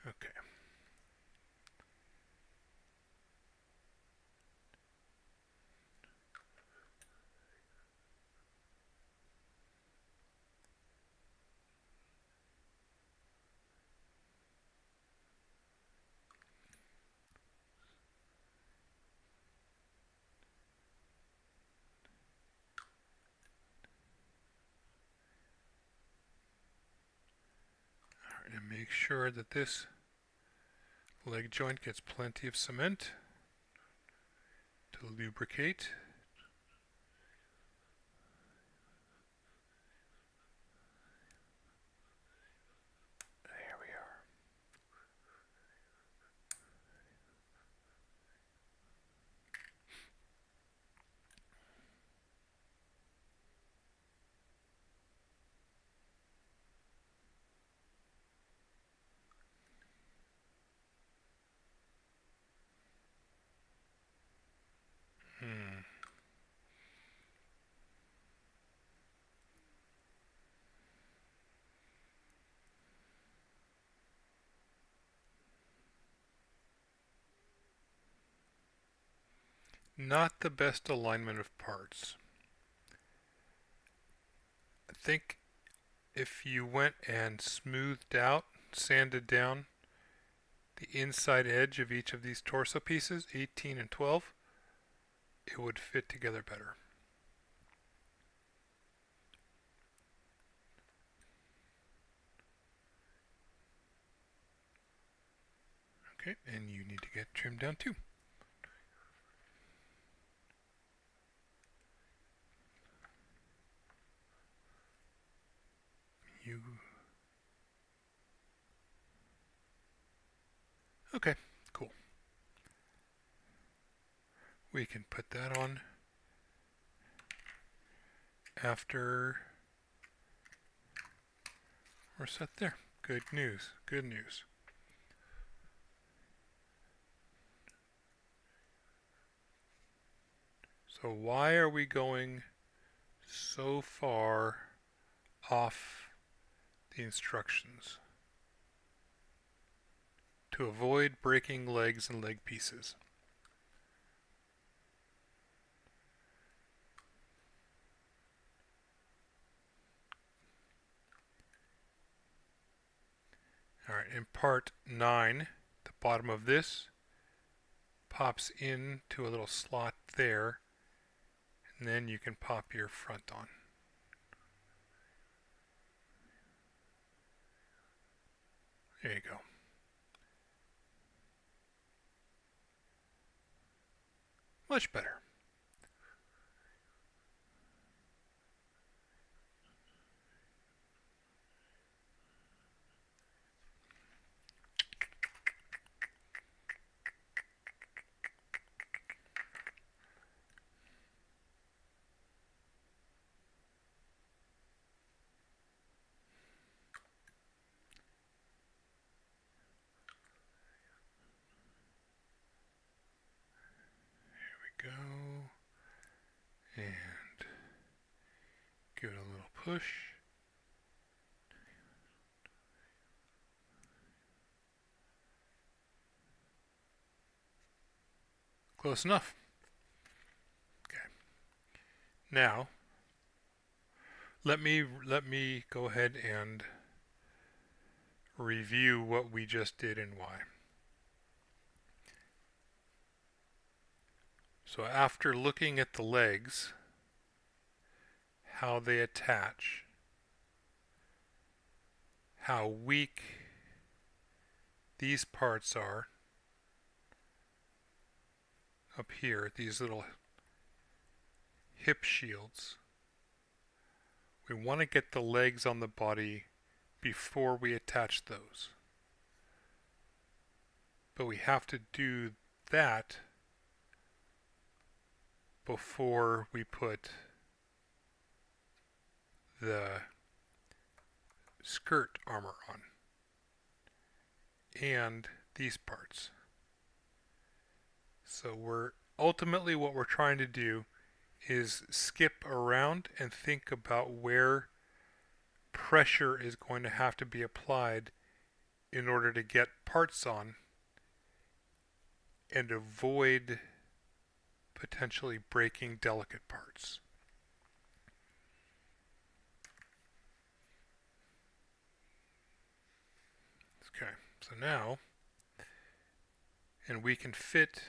A: Okay. All right, and make sure that this leg joint gets plenty of cement to lubricate. There we are. Not the best alignment of parts. I think if you went and smoothed out, sanded down the inside edge of each of these torso pieces, 18 and 12, it would fit together better. Okay, and you need to get trimmed down too. Okay, cool. We can put that on after we're set there. Good news, good news. So why are we going so far off the instructions? To avoid breaking legs and leg pieces. Alright, in part 9, the bottom of this pops into a little slot there, and then you can pop your front on. There you go. Much better. push. Close enough. Okay. Now, let me go ahead and review what we just did and why. So after looking at the legs, how they attach, how weak these parts are up here, these little hip shields, we want to get the legs on the body before we attach those. But we have to do that before we put the skirt armor on and these parts. So ultimately what we're trying to do is skip around and think about where pressure is going to have to be applied in order to get parts on and avoid potentially breaking delicate parts. Okay, so now, and we can fit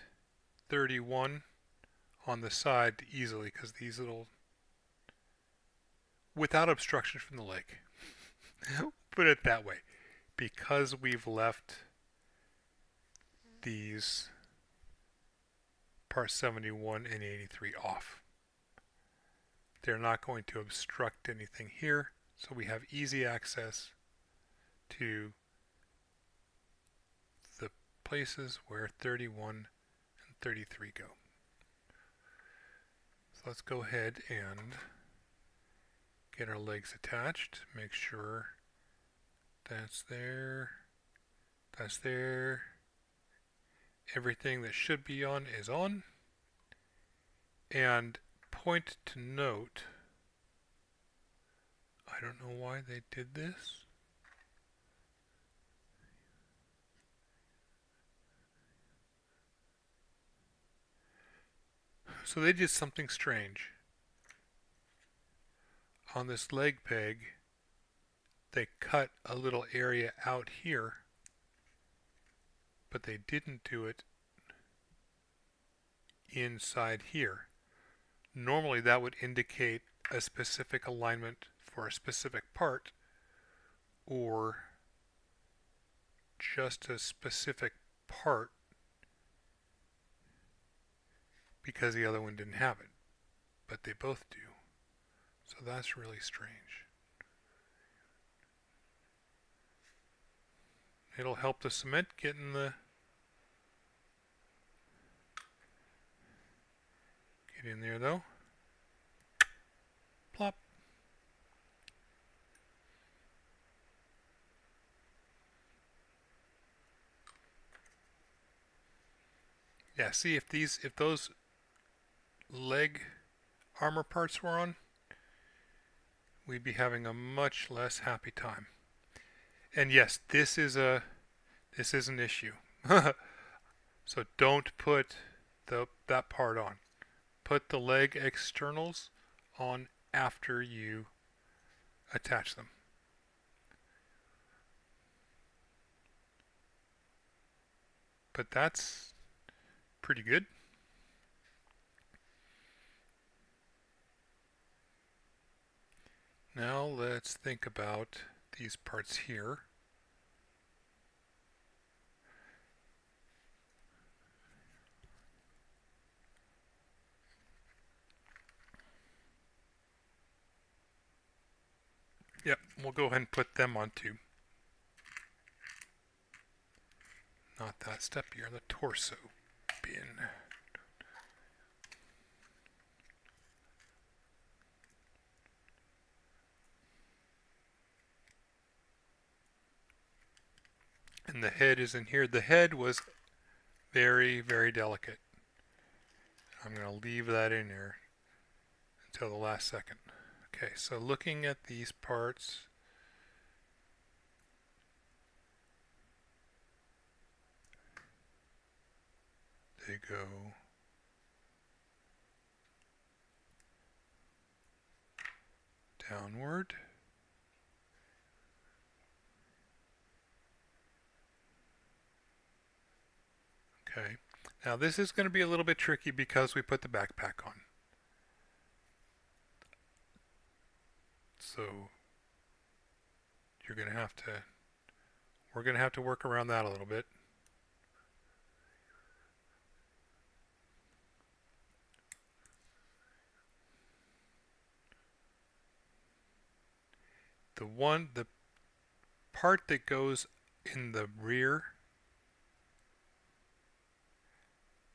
A: 31 on the side easily because these little, without obstruction from the leg. Put it that way. Because we've left these part 71 and 83 off. They're not going to obstruct anything here, so we have easy access to the places where 31 and 33 go. So let's go ahead and get our legs attached. Make sure that's there. That's there. Everything that should be on is on. And point to note, I don't know why they did this. So they did something strange. On this leg peg, they cut a little area out here, but they didn't do it inside here. Normally that would indicate a specific alignment for a specific part, or just a specific part because the other one didn't have it, but they both do. So that's really strange. It'll help the cement get in there though. Plop. Yeah, see if those leg armor parts were on, we'd be having a much less happy time. And yes, this is an issue. So don't put that part on. Put the leg externals on after you attach them. But that's pretty good. Now let's think about these parts here. Yep, we'll go ahead and put them on too. Not that step here, the torso bin. And the head is in here. The head was very, very delicate. I'm going to leave that in there until the last second. Okay. Okay, so looking at these parts, they go downward. Okay, now this is going to be a little bit tricky because we put the backpack on. So you're going to have to, we're going to have to work around that a little bit. The part that goes in the rear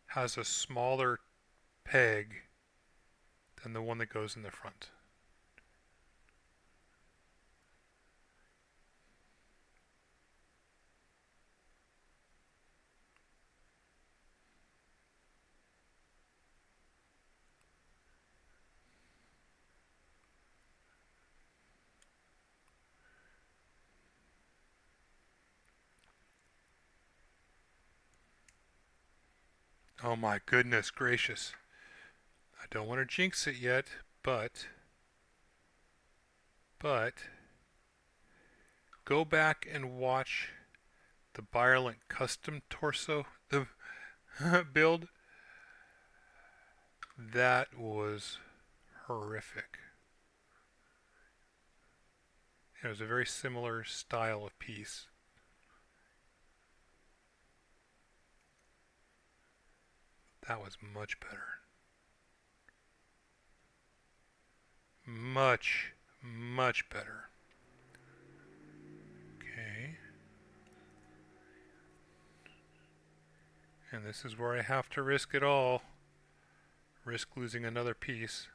A: has a smaller peg than the one that goes in the front. Oh my goodness gracious. I don't want to jinx it yet, but go back and watch the Violent Custom Torso the build. That was horrific. It was a very similar style of piece. That was much better. Much, much better. Okay. And this is where I have to risk it all. Risk losing another piece.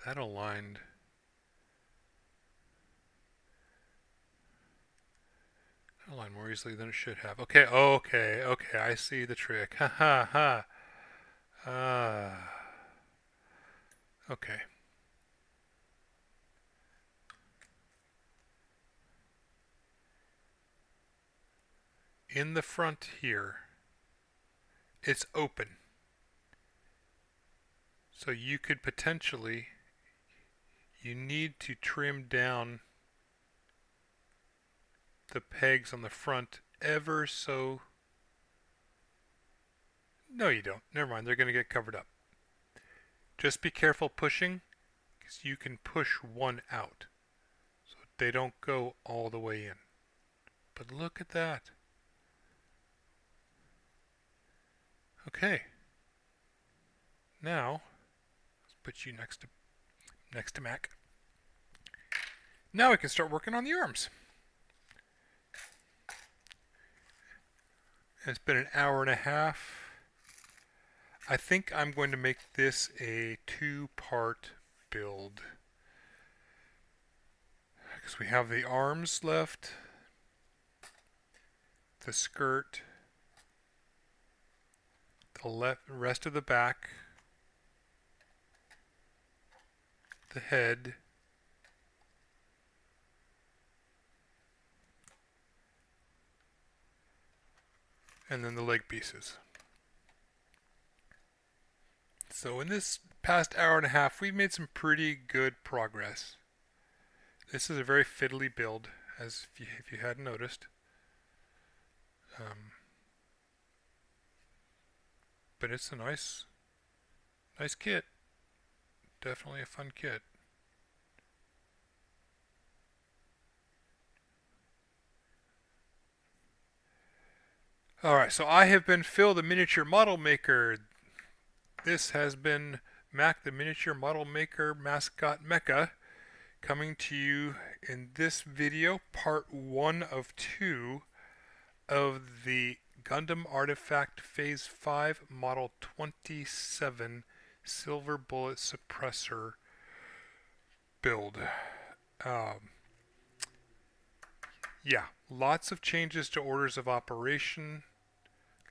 A: That aligned. That aligned more easily than it should have. Okay, okay, I see the trick. Ha ha ha. Ah. Okay. In the front here, it's open. So you could potentially, you need to trim down the pegs on the front ever so. No, you don't. Never mind. They're going to get covered up. Just be careful pushing, because you can push one out. So they don't go all the way in. But look at that. Okay. Now, let's put you next to Mac. Now we can start working on the arms. It's been an hour and a half. I think I'm going to make this a two-part build. Because we have the arms left, the skirt, the rest of the back, the head, and then the leg pieces. So in this past hour and a half, we've made some pretty good progress. This is a very fiddly build, as if you hadn't noticed. But it's a nice kit. Definitely a fun kit. Alright, so I have been Phil, the Miniature Model Maker. This has been Mac, the Miniature Model Maker Mascot Mecha. coming to you in this video, part 1 of 2 of the Gundam Artifact Phase 5 Model 27 Silver Bullet Suppressor build. Um, yeah, lots of changes to orders of operation,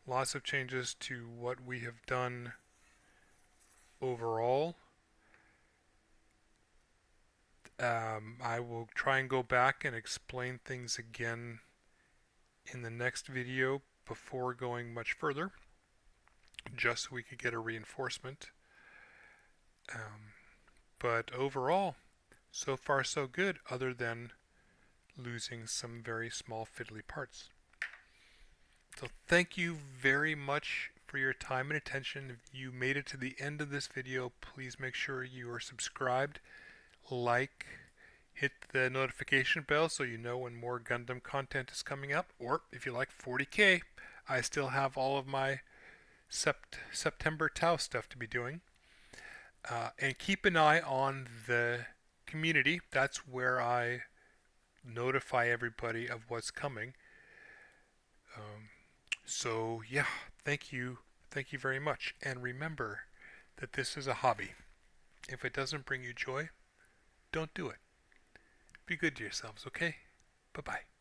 A: lots of changes to what we have done overall. I will try and go back and explain things again in the next video before going much further, just so we could get a reinforcement. But overall, so far so good, other than losing some very small fiddly parts. So thank you very much for your time and attention. If you made it to the end of this video, please make sure you are subscribed, like, hit the notification bell so you know when more Gundam content is coming up. Or if you like 40K, I still have all of my September Tau stuff to be doing. And keep an eye on the community. That's where I notify everybody of what's coming. So yeah, thank you very much. And remember that this is a hobby. If it doesn't bring you joy, don't do it. Be good to yourselves, okay? Bye-bye.